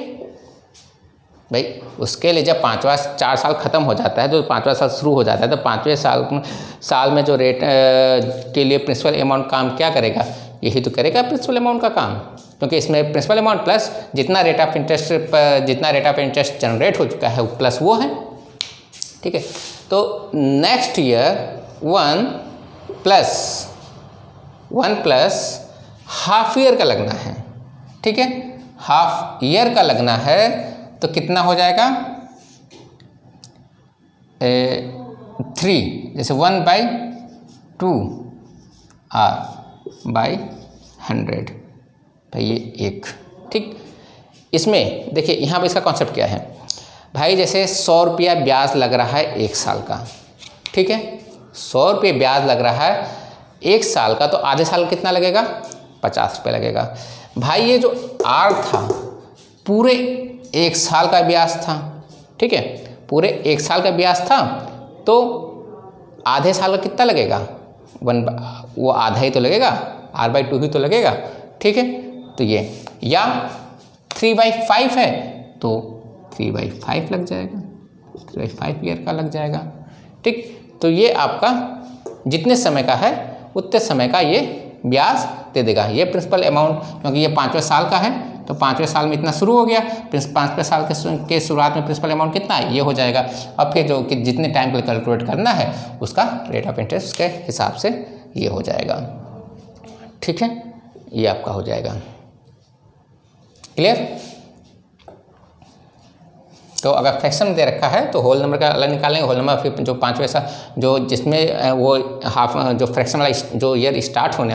भाई। उसके लिए जब 4 साल खत्म हो जाता है, जो 5वां साल शुरू हो जाता है, तो 5वें साल में जो रेट के लिए प्रिंसिपल अमाउंट काम क्या करेगा, यही तो करेगा प्रिंसिपल अमाउंट का काम, क्योंकि इसमें प्रिंसिपल अमाउंट प्लस जितना रेट ऑफ इंटरेस्ट जनरेट हो चुका है प्लस वो है, ठीक है। तो next year 1 plus half year का लगना है, ठीक है। हाफ ईयर का लगना है तो कितना हो जाएगा 3, जैसे 1/2 R/100 भाई, ये 1, ठीक। इसमें देखिए यहाँ पर इसका कॉन्सेप्ट क्या है भाई, जैसे 100 रुपया ब्याज लग रहा है 1 साल का, ठीक है। 100 रुपये ब्याज लग रहा है 1 साल का, तो आधे साल कितना लगेगा, 50 रुपये लगेगा भाई। ये जो R था पूरे 1 साल का ब्याज था, ठीक है, पूरे 1 साल का ब्याज था, तो आधे साल का कितना लगेगा, वो आधा ही तो लगेगा, R/2 ही तो लगेगा, ठीक है। तो ये या 3/5 है तो 3/5 लग जाएगा, 3/5 ईयर का लग जाएगा, ठीक। तो ये आपका जितने समय का है उतने समय का ये ब्याज दे देगा, ये प्रिंसिपल अमाउंट, क्योंकि ये 5वें साल का है तो 5वें साल में इतना शुरू हो गया, 5वें साल के शुरुआत में प्रिंसिपल अमाउंट कितना है, ये हो जाएगा। अब फिर जो कि जितने टाइम के लिए कैलकुलेट करना है उसका रेट ऑफ इंटरेस्ट के हिसाब से ये हो जाएगा, ठीक है। ये आपका हो जाएगा क्लियर। तो अगर फ्रैक्शन दे रखा है तो होल नंबर का अलग निकालेंगे, होल नंबर फिर जो 5वें साल जो जिसमें वो हाफ जो फ्रैक्शन वाला जो ईयर स्टार्ट होने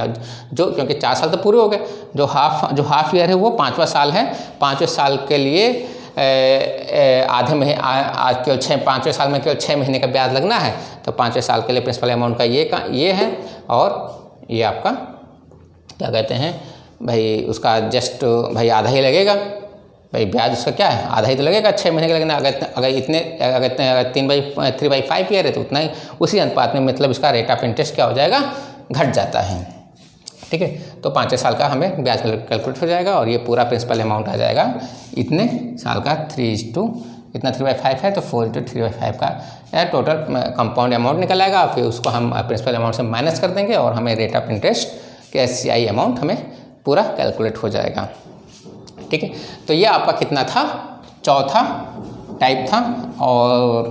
जो, क्योंकि 4 साल तो पूरे हो गए, जो हाफ ईयर है वो 5वां साल है, 5वें साल के लिए आधे महीने आज केवल 5वें साल में केवल 6 महीने का ब्याज लगना है, तो 5वें साल के लिए प्रिंसिपल अमाउंट का ये है, और ये आपका क्या कहते हैं भाई, उसका जस्ट भाई आधा ही लगेगा भाई, ब्याज उसका क्या है, आधा ही तो लगेगा, 6 महीने का लगना। अगर 3/5 ईयर है तो उतना ही, उसी अनुपात में मतलब इसका रेट ऑफ इंटरेस्ट क्या हो जाएगा, घट जाता है, ठीक है। तो 5वें साल का हमें ब्याज कैलकुलेट हो जाएगा और ये पूरा प्रिंसिपल अमाउंट आ जाएगा इतने साल का, 3:2 इतना 3/5 है तो 4:3/5 का टोटल कंपाउंड अमाउंट निकल आएगा। फिर उसको हम प्रिंसिपल अमाउंट से माइनस कर देंगे और हमें रेट ऑफ इंटरेस्ट के SCI अमाउंट हमें पूरा कैलकुलेट हो जाएगा, ठीक है। तो ये आपका कितना था, चौथा टाइप था, और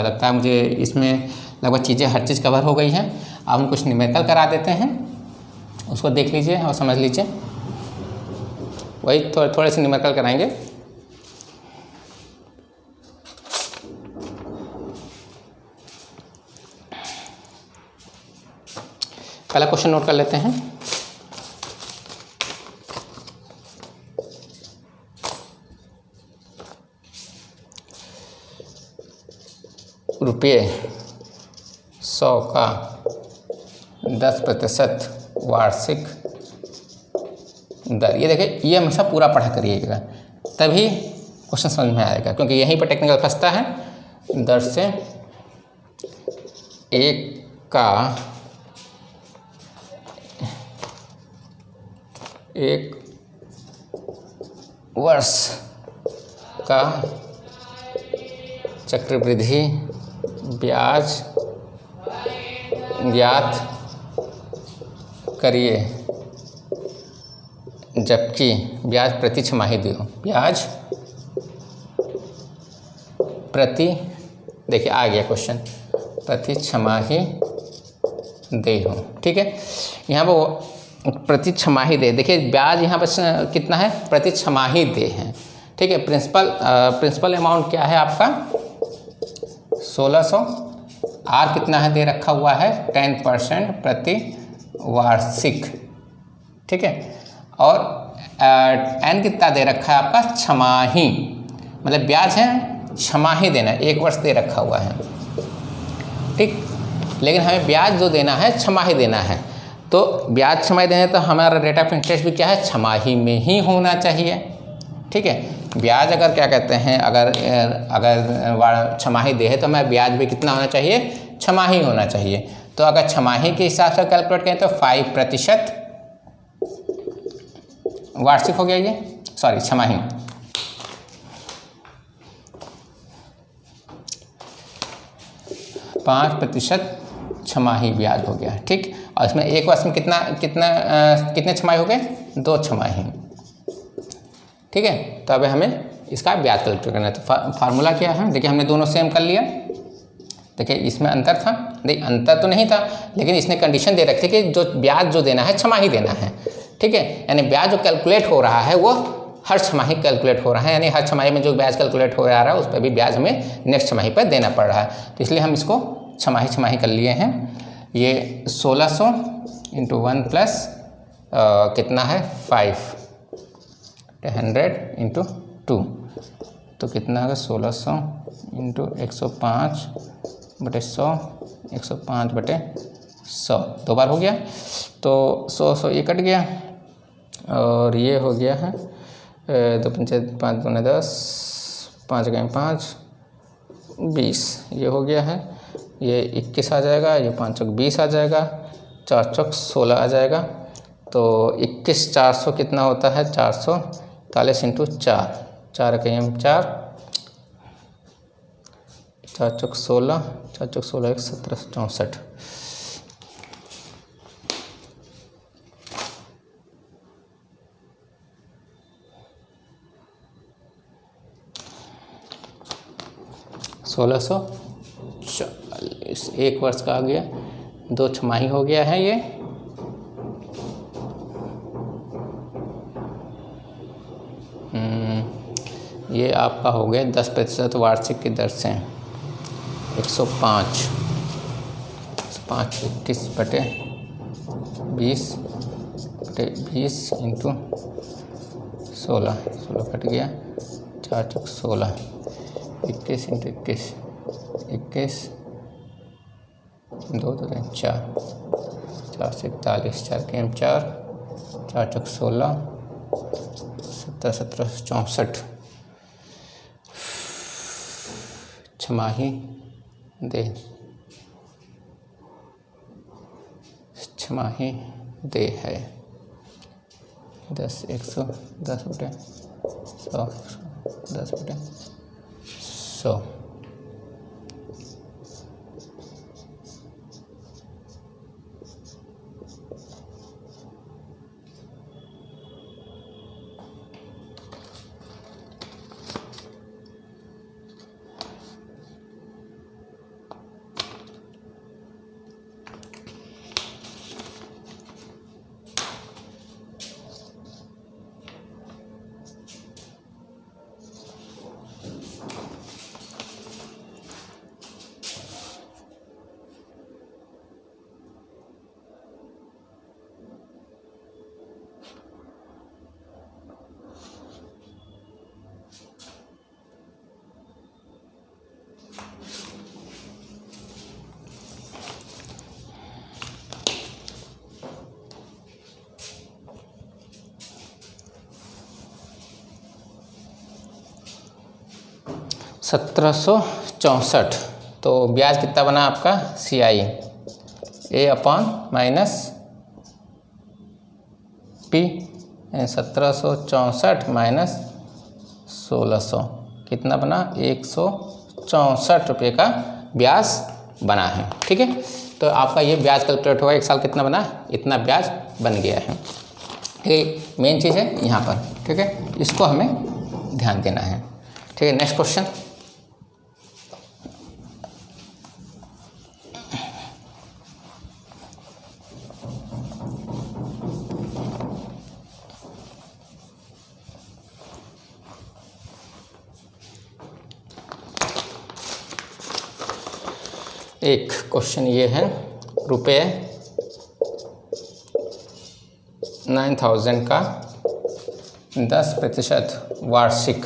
लगता है मुझे इसमें लगभग चीज़ें हर चीज़ कवर हो गई हैं। अब हम कुछ न्यूमेरिकल करा देते हैं, उसको देख लीजिए और समझ लीजिए, वही थोड़े से न्यूमेरिकल कराएंगे। पहला क्वेश्चन नोट कर लेते हैं। रुपये 100 का 10% वार्षिक दर, ये देखिए, ये हमेशा पूरा पढ़ा करिएगा तभी क्वेश्चन समझ में आएगा, क्योंकि यहीं पर टेक्निकल फंसता है। दर से 1 वर्ष का चक्रवृद्धि ब्याज ज्ञात करिए, जबकि ब्याज प्रति छमाही दे हो, ब्याज प्रति, देखिए आ गया क्वेश्चन, प्रति छमाही दे हो, ठीक है। यहाँ पर प्रति छमाही दे, देखिए ब्याज यहाँ पर कितना है, प्रति छमाही दे है, ठीक है। प्रिंसिपल अमाउंट क्या है आपका 1600, आर कितना है दे रखा हुआ है 10% प्रति वार्षिक, ठीक है। और एन कितना दे रखा है आपका छमाही, मतलब ब्याज है छमाही देना है, 1 वर्ष दे रखा हुआ है, ठीक। लेकिन हमें ब्याज जो देना है छमाही देना है, तो ब्याज छमाही देना है तो हमारा रेट ऑफ इंटरेस्ट भी क्या है, छमाही में ही होना चाहिए, ठीक है। ब्याज अगर क्या कहते हैं, अगर छमाही दे है तो हमारा ब्याज भी कितना होना चाहिए, छमाही होना चाहिए। तो अगर छमाही के हिसाब से कैलकुलेट करें तो 5% वार्षिक हो गया, ये सॉरी छमाही, पाँच प्रतिशत छमाही ब्याज हो गया, ठीक। और इसमें 1 वर्ष में कितने छमाही हो गए, 2 छमाही, ठीक है। तो अब हमें इसका ब्याज कैलकुलेट करना है। तो फार्मूला क्या है, देखिए हमने दोनों सेम कर लिया। देखिए इसमें अंतर था, देखिए अंतर तो नहीं था, लेकिन इसने कंडीशन दे रखी थी कि जो ब्याज जो देना है छमाही देना है, ठीक है। यानी ब्याज जो कैलकुलेट हो रहा है वो हर छमाही कैलकुलेट हो रहा है, यानी हर छमाही में जो ब्याज कैलकुलेट हो रहा है उस पर भी ब्याज हमें नेक्स्ट छमाही पर देना पड़ रहा है। तो इसलिए हम इसको छमाही कर लिए हैं। ये 1600 × 1 प्लस कितना है 5, 100 × 2, तो कितना होगा 1600 × 105/100, 105/100, 2 बार हो गया। तो 100 ये कट गया और ये हो गया है 2 पंचे 5 दूने 10, 5 गए 5, 20, ये हो गया है। ये 21 आ जाएगा, ये 5 चौक 20 आ जाएगा, 4 चौक 16 आ जाएगा। तो 21 400 कितना होता है, 440 × 4, 4 कहीं 4, 4 चौक 16, 4 चौक 16 1 1764। $1640, 1 वर्ष का आ गया, 2 छमाही हो गया है ये। ये आपका हो गया 10% वार्षिक की दर से 105, 21/20 × 16, 16 कट गया, 4 चौक 16, 21 × 21, 21, 2 2 4, 4 से 41, 4 के 4, 4 चौक 16, 17 17 64। छमाही दे, छमाही दे है 10 100 10/100, 10/100। $1764। तो ब्याज कितना बना आपका CI A/-P, 1764 माइनस 1600 कितना बना, 164 रुपये का ब्याज बना है, ठीक है। तो आपका ये ब्याज कैलकुलेट होगा, 1 साल कितना बना, इतना ब्याज बन गया है। ये मेन चीज़ है यहाँ पर, ठीक है, इसको हमें ध्यान देना है, ठीक है। नेक्स्ट क्वेश्चन, एक क्वेश्चन ये है, रुपये 9000 का 10% वार्षिक,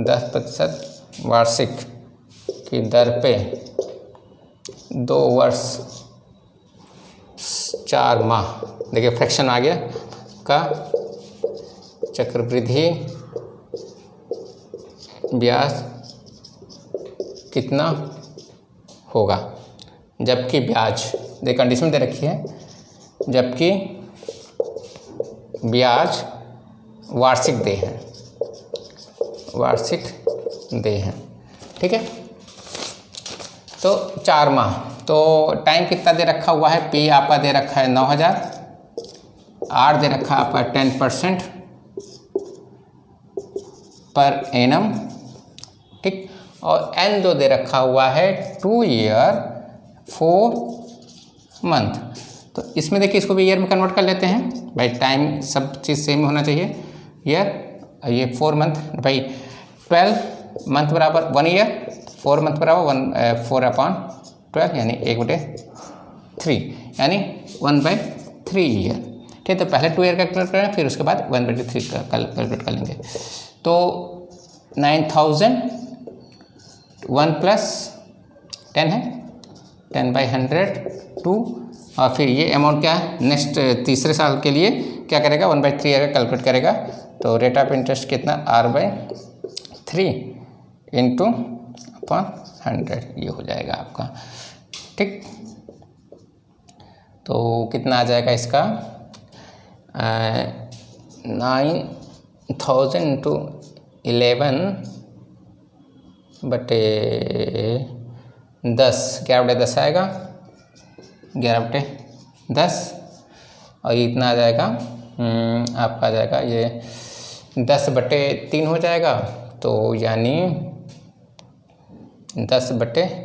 10% वार्षिक की दर पे 2 वर्ष 4 माह, देखिए फ्रैक्शन आ गया का चक्रवृद्धि ब्याज कितना होगा, जबकि ब्याज देखिए कंडीशन दे रखी है, जबकि ब्याज वार्षिक दे हैं, वार्षिक दे हैं। ठीक है, तो 4 माह, तो टाइम कितना दे रखा हुआ है, पी आपका दे रखा है 9000, आर दे रखा है आपका 10% पर एनम, ठीक, और एन जो दे रखा हुआ है 2 ईयर 4 मंथ। तो इसमें देखिए इसको भी ईयर में कन्वर्ट कर लेते हैं भाई, टाइम सब चीज़ सेम होना चाहिए। ईयर, ये 4 मंथ भाई, 12 मंथ बराबर 1 ईयर, 4 मंथ बराबर 4/12 यानी 1/3 यानी 1/3 ईयर। ठीक है, तो पहले 2 ईयर कैलकुलेट करें, फिर उसके बाद 1/3 कैलकुलेट कर लेंगे। तो 9000 1 + 10 है, 10/100 2, और फिर ये अमाउंट क्या है, नेक्स्ट तीसरे साल के लिए क्या करेगा, 1/3 ईयर कैलकुलेट करेगा। तो रेट ऑफ इंटरेस्ट कितना, R/3 इंटू अपॉन 100 ये हो जाएगा आपका। ठीक, तो कितना आ जाएगा इसका, 9000 इंटू 11/10, 11/10 आएगा, 11/10, और ये इतना आ जाएगा आपका आ जाएगा ये 10/3 हो जाएगा, तो यानी 10/3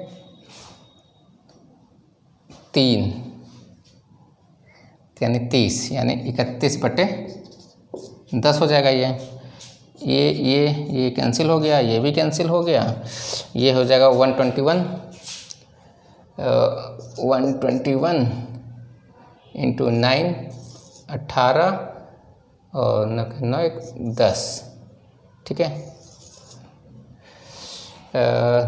यानी 30, यानी 31/10 हो जाएगा। ये कैंसिल हो गया, ये भी कैंसिल हो गया, ये हो जाएगा 121 इंटू 9 18 और 9 1 10। ठीक है,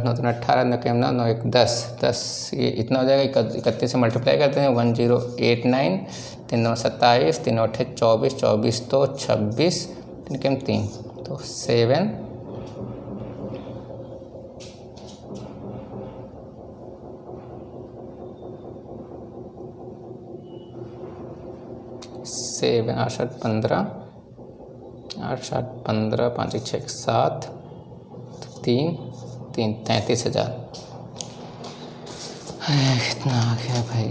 9 3 18 9 9 9 1 10, ये इतना हो जाएगा। 31 से मल्टीप्लाई करते हैं, 1089, 3 9 27, 3 8 24, 24 तो 26, 3 तो 7 7 8 7 15 8 7 15 5 6 7 3 3 33,000। कितना आ गया भाई,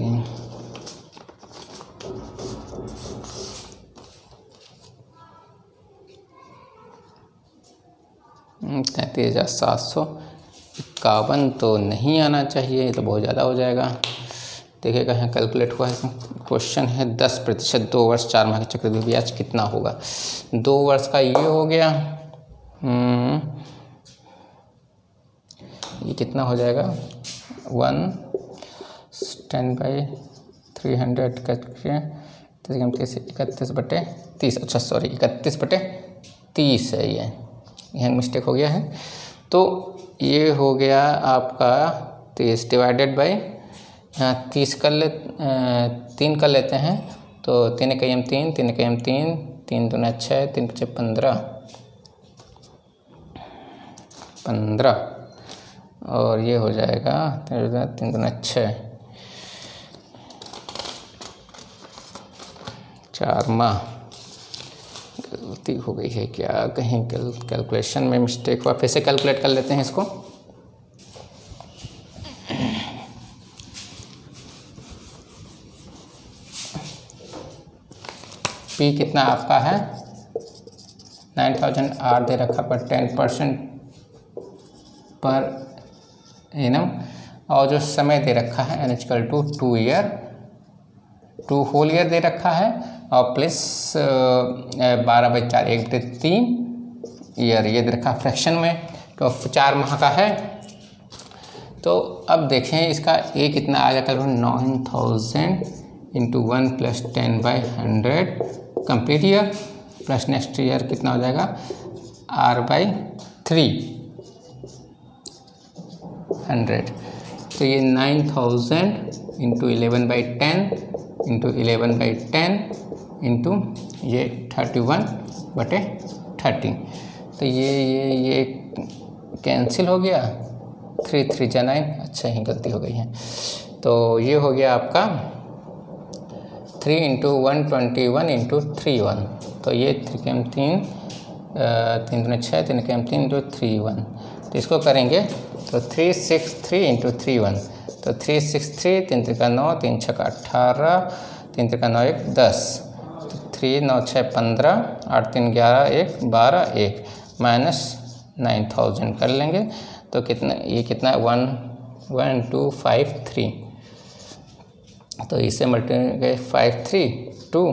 33,751 तो नहीं आना चाहिए, ये तो बहुत ज़्यादा हो जाएगा। देखिएगा यहाँ कैलकुलेट हुआ है, क्वेश्चन है 10% 2 वर्ष 4 माह के चक्रवृद्धि ब्याज कितना होगा। 2 वर्ष का ये हो गया, ये कितना हो जाएगा, 110/300 करके 31/30, अच्छा सॉरी 31/30 है, ये यहाँ मिस्टेक हो गया है। तो ये हो गया आपका 30 डिवाइडेड बाई, यहाँ 30 कर ले 3 कर लेते हैं, तो 3 × 3 3 × 3 3 दूना 6 3 × 15 और ये हो जाएगा 3 दूना 6 4 माह। गलती हो गई है क्या, कहीं कैलकुलेशन में मिस्टेक हुआ, फिर से कैलकुलेट कर लेते हैं इसको। पी कितना आपका है 9000, आर दे रखा पर 10% पर एनम, और जो समय दे रखा है n = 2 ईयर 2 होल ईयर दे रखा है, और प्लस 12/4 1/3 ईयर ये दे रखा फ्रैक्शन में, तो 4 माह का है। तो अब देखें इसका ए कितना आ जाता है, 9000 into 1 + 10/100 complete year plus next year कितना हो जाएगा R/3 100। तो ये 9000 इंटू 11/10 इंटू 11/10 इंटू ये 31/30। तो ये कैंसिल हो गया, 3 3 जा 9। अच्छा ही गलती हो गई है। तो ये हो गया आपका 3 इंटू 121 इंटू 31। तो ये 3 के 3 3 दूनी 6, 3 के 3 इंटू 31। तो इसको करेंगे तो 363 इंटू 31। तो 363, 3 3 9, 3 6 18, 3 3 9 1 10। तो 3 9 6 15, 8 3 11 1 12 1 माइनस 9000 कर लेंगे। तो कितना, ये कितना 11253। तो इससे मल्टीप्लाई 53 2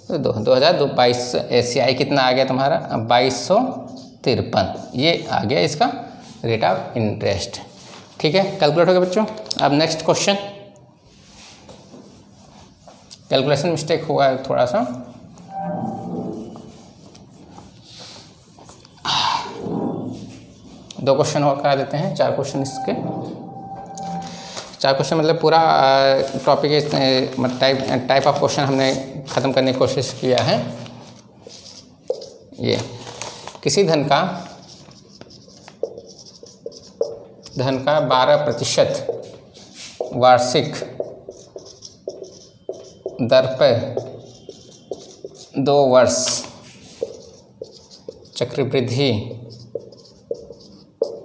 तो 2022 CI कितना आ गया तुम्हारा 2253। ये आ गया इसका रेट ऑफ इंटरेस्ट। ठीक है, कैलकुलेट हो गया बच्चों। अब नेक्स्ट क्वेश्चन, कैलकुलेशन मिस्टेक हुआ है थोड़ा सा। दो क्वेश्चन और करा देते हैं, 4 क्वेश्चन इसके। 4 क्वेश्चन मतलब पूरा टॉपिक टाइप ऑफ क्वेश्चन हमने ख़त्म करने की कोशिश किया है। ये किसी धन का 12% वार्षिक दर पर 2 वर्ष चक्रवृद्धि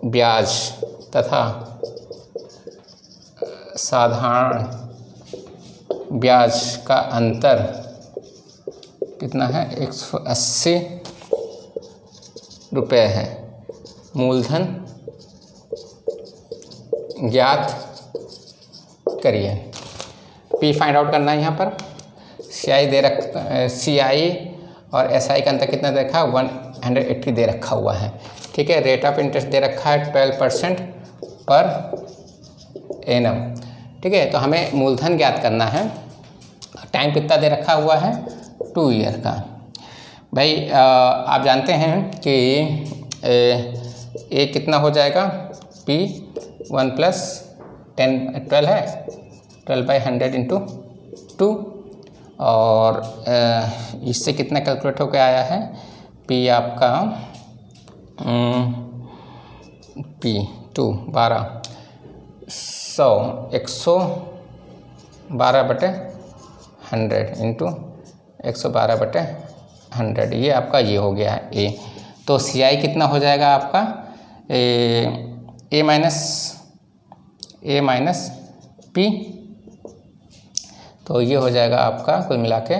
ब्याज तथा साधारण ब्याज का अंतर कितना है 180 रुपये है। मूलधन ज्ञात करिए। पी फाइंड आउट करना है। यहाँ पर CI और SI का अंतर कितना दे रखा है 180 दे रखा हुआ है। ठीक है, रेट ऑफ इंटरेस्ट दे रखा है 12% पर एनम। ठीक है, तो हमें मूलधन ज्ञात करना है। टाइम कितना दे रखा हुआ है 2 ईयर का। भाई आप जानते हैं कि ये कितना हो जाएगा P 1 + 12 है 12/100 इंटू 2। और इससे कितना कैलकुलेट होकर आया है P आपका P2 12 112/100 इंटू 112/100। ये आपका ये हो गया है A। तो CI कितना हो जाएगा आपका A माइनस P। तो ये हो जाएगा आपका कुल मिला के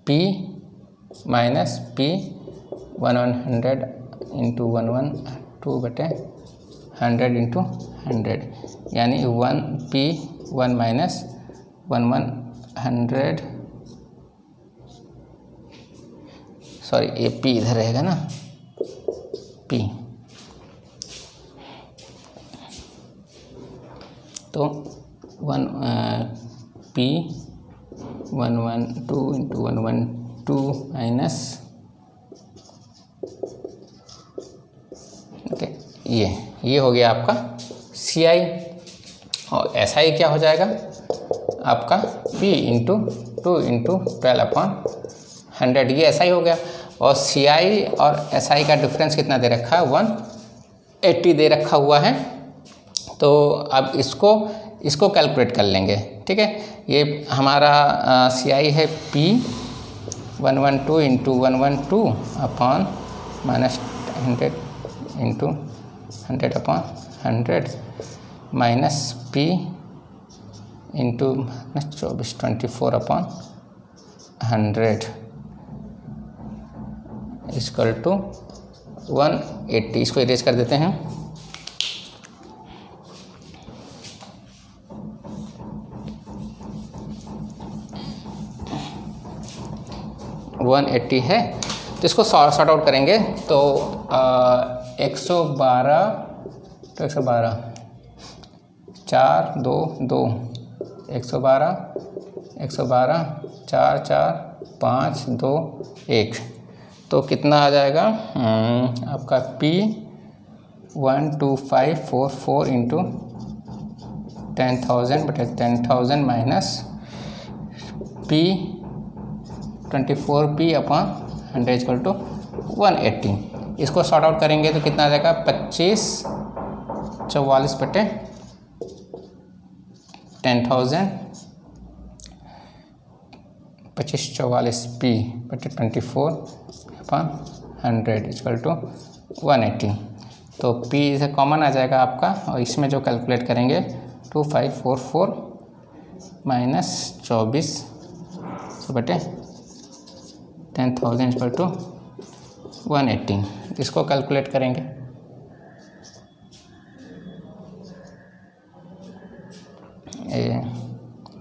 P minus P 100 into 112/100 into 100 यानी 1P1 माइनस 100। सॉरी, ये P इधर रहेगा ना, P। तो P112 इंटू 112 माइनस ये हो गया आपका CI। और SI क्या हो जाएगा आपका P इंटू 2 इंटू 12/100। ये SI हो गया। और CI और SI का डिफरेंस कितना दे रखा है 180 दे रखा हुआ है। तो अब इसको कैलकुलेट कर लेंगे। ठीक है, ये हमारा CI है P 112 into 112/- 100 into 100/100 minus P into 24/100 equal to 180। इसको इरेज कर देते हैं। वन 180 है। तो इसको सॉर्ट आउट करेंगे तो 112 तो 112 4 2 2 112 4 4 5 2 1। तो कितना आ जाएगा आपका P 12544 इंटू 10,000 बटे 10,000 minus P 24P upon 100 equal to 180। इसको सॉर्ट आउट करेंगे तो कितना आ जाएगा 2544 बटे 10,000 2544P बटे 24 अपॉन 100 इक्वल टू 180। तो P इसे कॉमन आ जाएगा आपका, और इसमें जो कैलकुलेट करेंगे 2544 माइनस 24 बटे 10,000 इक्वल टू 180। इसको कैलकुलेट करेंगे ये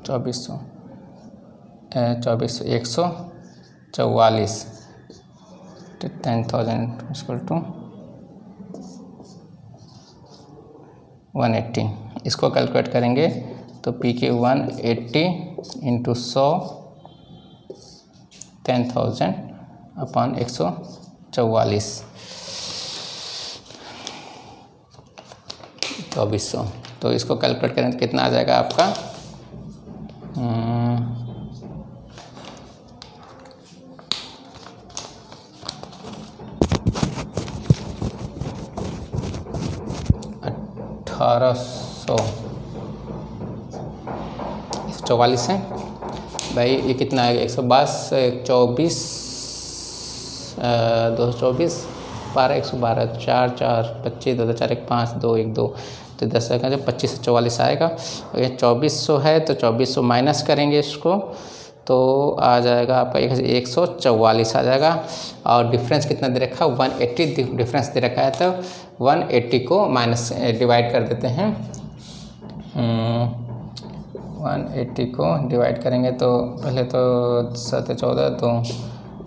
2400 144 10,000 इक्वल टू 180। इसको कैलकुलेट करेंगे तो P के 180 इंटू 100 10,000 अपॉन 144 2400। तो इसको कैलकुलेट करें तो कितना आ जाएगा आपका 1844 है भाई। ये कितना आएगा 122 24 224 12 112 4 4 25 2 4 1 5 2 1 2 तो 10 आएगा, जब 25 से 44 आएगा। और ये 2400 है तो 2400 माइनस करेंगे इसको तो आ जाएगा आपका 144 आ जाएगा। और डिफरेंस कितना दे रखा है 180 डिफरेंस दे रखा है, तो 180 को माइनस डिवाइड कर देते हैं। 180 को डिवाइड करेंगे तो पहले तो 7 14 तो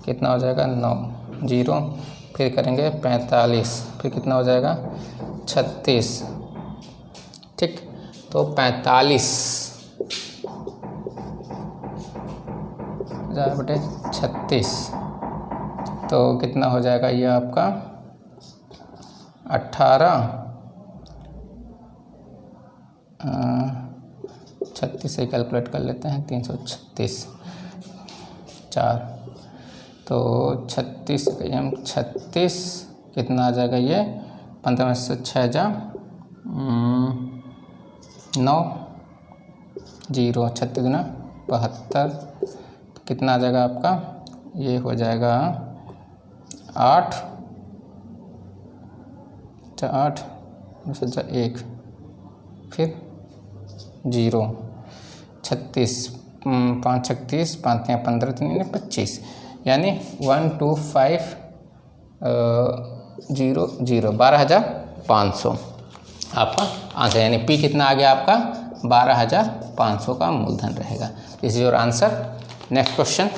कितना हो जाएगा 9 0, फिर करेंगे 45, फिर कितना हो जाएगा 36, ठीक। तो 45 बटे 36 तो कितना हो जाएगा ये आपका 36 से कैलकुलेट कर लेते हैं 336 4 तो 36 कितना आ जाएगा ये 15 में से 6 जा 9 0 36 गुना 72 कितना आ जाएगा आपका ये हो जाएगा 8 1 फिर 0 36 5 36 5 15 3 25 यानी 12500 12,500 आपका आंसर, यानी P कितना आ गया आपका 12,500 का मूलधन रहेगा। This is your answer. Next question,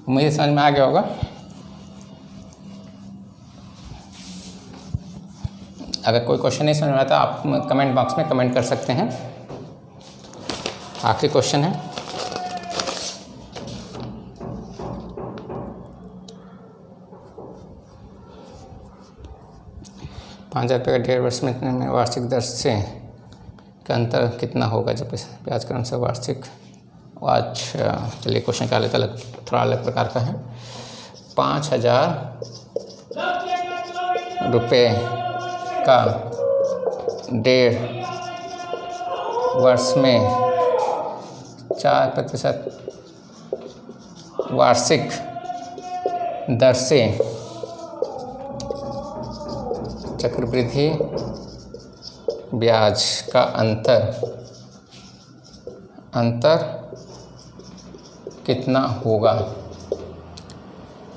मुझे समझ में आ गया होगा। अगर कोई क्वेश्चन नहीं समझ में आता आप कमेंट बॉक्स में कमेंट कर सकते हैं। आखिरी क्वेश्चन है, ₹5,000 का 1.5 वर्ष में वार्षिक दर से का अंतर कितना होगा जब ब्याज क्रम से वार्षिक। अच्छा चलिए क्वेश्चन का अलग थोड़ा अलग प्रकार का है। 5,000 रुपये का 1.5 वर्ष में 4% वार्षिक दर से चक्रवृद्धि ब्याज का अंतर कितना होगा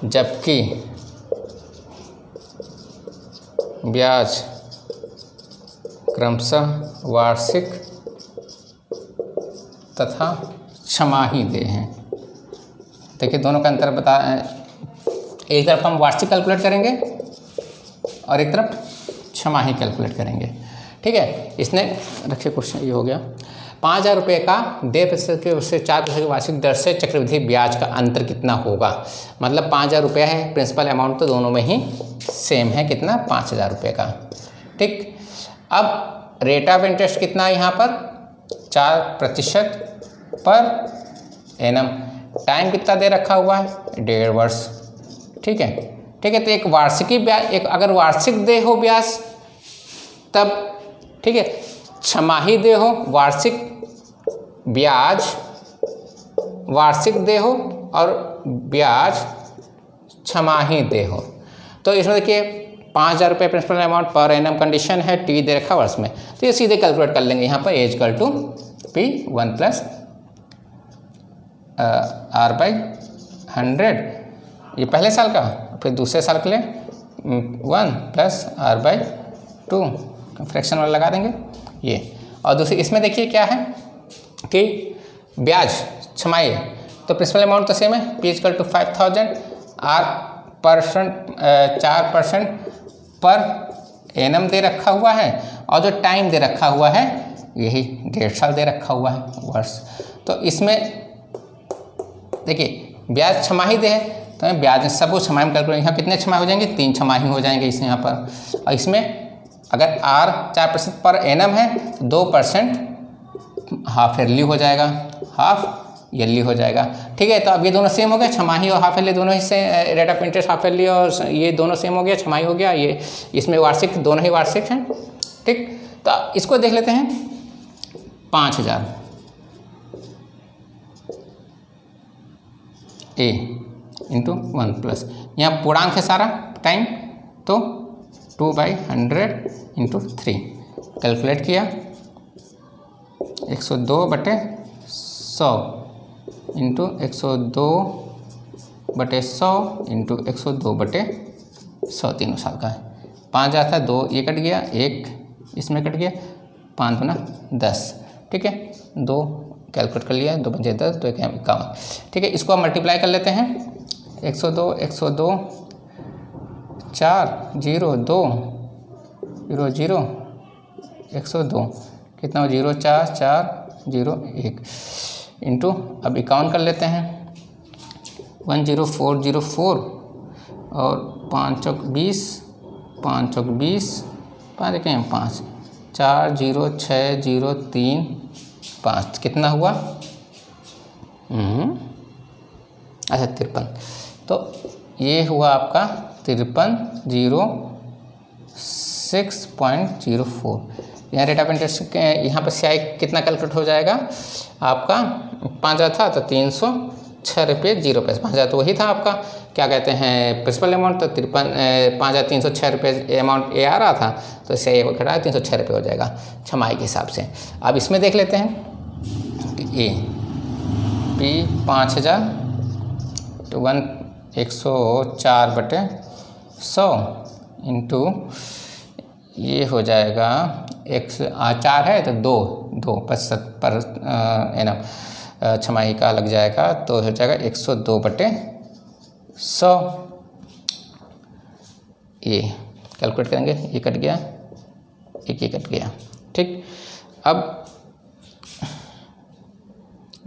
जबकि ब्याज क्रमशः वार्षिक तथा छमाही दे हैं। देखिए दोनों का अंतर बता, एक तरफ हम वार्षिक कैलकुलेट करेंगे और एक तरफ छमाही कैलकुलेट करेंगे, ठीक है। इसने रखिए क्वेश्चन ये हो गया। 5,000 रुपये का 1.5% के उससे 4% की वार्षिक दर से चक्रवृद्धि ब्याज का अंतर कितना होगा। मतलब 5,000 रुपया है प्रिंसिपल अमाउंट, तो दोनों में ही सेम है, कितना 5,000 रुपये का। ठीक, अब रेट ऑफ इंटरेस्ट कितना है यहाँ पर 4% पर एनम। टाइम कितना दे रखा हुआ है 1.5 वर्ष। ठीक है, ठीक है। तो एक वार्षिकी ब्याज, एक अगर वार्षिक दे हो ब्याज तब, ठीक है, छमाही दे हो वार्षिक ब्याज, वार्षिक दे हो और ब्याज छमाही दे हो। तो इसमें देखिए 5,000 रुपये principal amount per annum condition है, टी दे रखा वर्ष में, तो ये सीधे कैलकुलेट कर लेंगे यहाँ पर as equal to P1 plus R/100, ये पहले साल का। फिर दूसरे साल के लिए 1 प्लस R/2 फ्रैक्शन वाला लगा देंगे ये। और दूसरी इसमें देखिए क्या है कि ब्याज छमाही है, तो प्रिंसिपल अमाउंट तो सेम है, P equal to 5,000, R% 4% per annum दे रखा हुआ है, और जो टाइम दे रखा हुआ है यही 1.5 साल दे रखा हुआ है वर्ष। तो इसमें देखिए ब्याज छमाही दे है, तो ब्याज सब वो छमाही में कैलकुलेट, यहाँ कितने छमाही हो जाएंगे 3 छमाही हो जाएंगे इस यहाँ पर। और इसमें अगर R 4% पर एनम है, 2% हाफ ईयरली हो जाएगा, हाफ ईयरली हो जाएगा। ठीक है, तो अब ये दोनों सेम हो गए, छमाही और हाफ ईयरली दोनों ही से rate of interest half yearly और ये दोनों सेम हो गया, छमाही हो गया, ये इसमें वार्षिक दोनों ही वार्षिक हैं। ठीक, तो इसको देख लेते हैं 5,000 ए इंटू 1 प्लस, यहाँ पूर्णांक है सारा टाइम, तो 2/100 इंटू 3 कैलकुलेट किया, 102/100 इंटू 102/100 इंटू 102/100, तीनों साल का है। 5,000 था, 2 ये कट गया, 1 इसमें कट गया, 5 दूना 10। ठीक है, 2 कैलकुलेट कर लिया, 2 पंजे 10, 2 1 51। ठीक है, इसको हम मल्टीप्लाई कर लेते हैं, 102 102 4 0 2 0 0 102 कितना हो 0 4 4 0 1 इंटू, अब 51 कर लेते हैं, 10404 और 5 चौक 20, 5 चौक 20, 5 1 5, 4 0 6 0 3 5, कितना हुआ अच्छा 53। तो ये हुआ आपका 53,06.04। यहाँ रेट ऑफ इंटरेस्ट यहाँ पर CI कितना कैलकुलेट हो जाएगा आपका, 5,000 था तो 306 रुपये 0 पैसे, 5,000 तो वही था आपका क्या कहते हैं प्रिंसिपल अमाउंट, तो 5,306 रुपये अमाउंट ये आ रहा था, तो CI को घटाया 306 रुपये हो जाएगा छमाही के हिसाब से। अब इसमें देख लेते हैं कि P 5,000 तो 104/100 इंटू ये हो जाएगा 4 है तो 2% पर एनम छमाही का लग जाएगा, तो हो जाएगा 102/100। ये कैलकुलेट करेंगे, ये कट गया, एक ये कट गया। ठीक, अब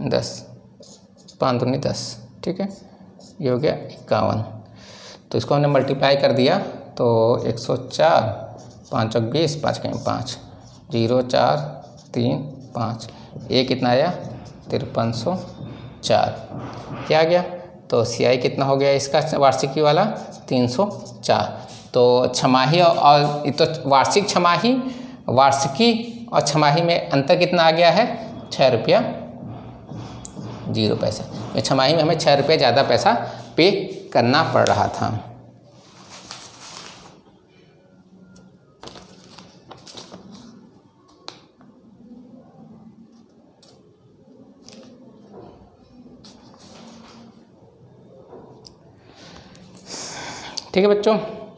10 5 दूनी 10, ठीक है, ये हो गया 51। तो इसको हमने मल्टीप्लाई कर दिया, तो 104 5 चौक 20, 5 के 5 0 4 3 5, ये कितना आया 5304 क्या आ गया। तो CI कितना हो गया इसका वार्षिकी वाला 304। तो छमाही और तो वार्षिक छमाही, वार्षिकी और छमाही में अंतर कितना आ गया है 6 रुपया 0 पैसे। छमाही में हमें 6 रुपये ज़्यादा पैसा पे करना पड़ रहा था। ठीक है बच्चों,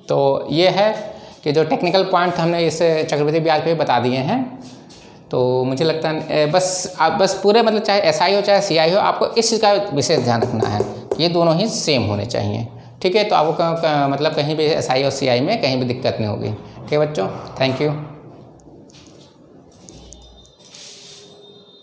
तो ये है कि जो टेक्निकल पॉइंट हमने इस चक्रवृद्धि ब्याज पे बता दिए हैं। तो मुझे लगता है बस पूरे मतलब चाहे SI हो चाहे CI हो, आपको इस चीज़ का विशेष ध्यान रखना है, ये दोनों ही सेम होने चाहिए। ठीक है, तो आपको मतलब कहीं भी SI और CI में कहीं भी दिक्कत नहीं होगी। ठीक है बच्चों, थैंक यू।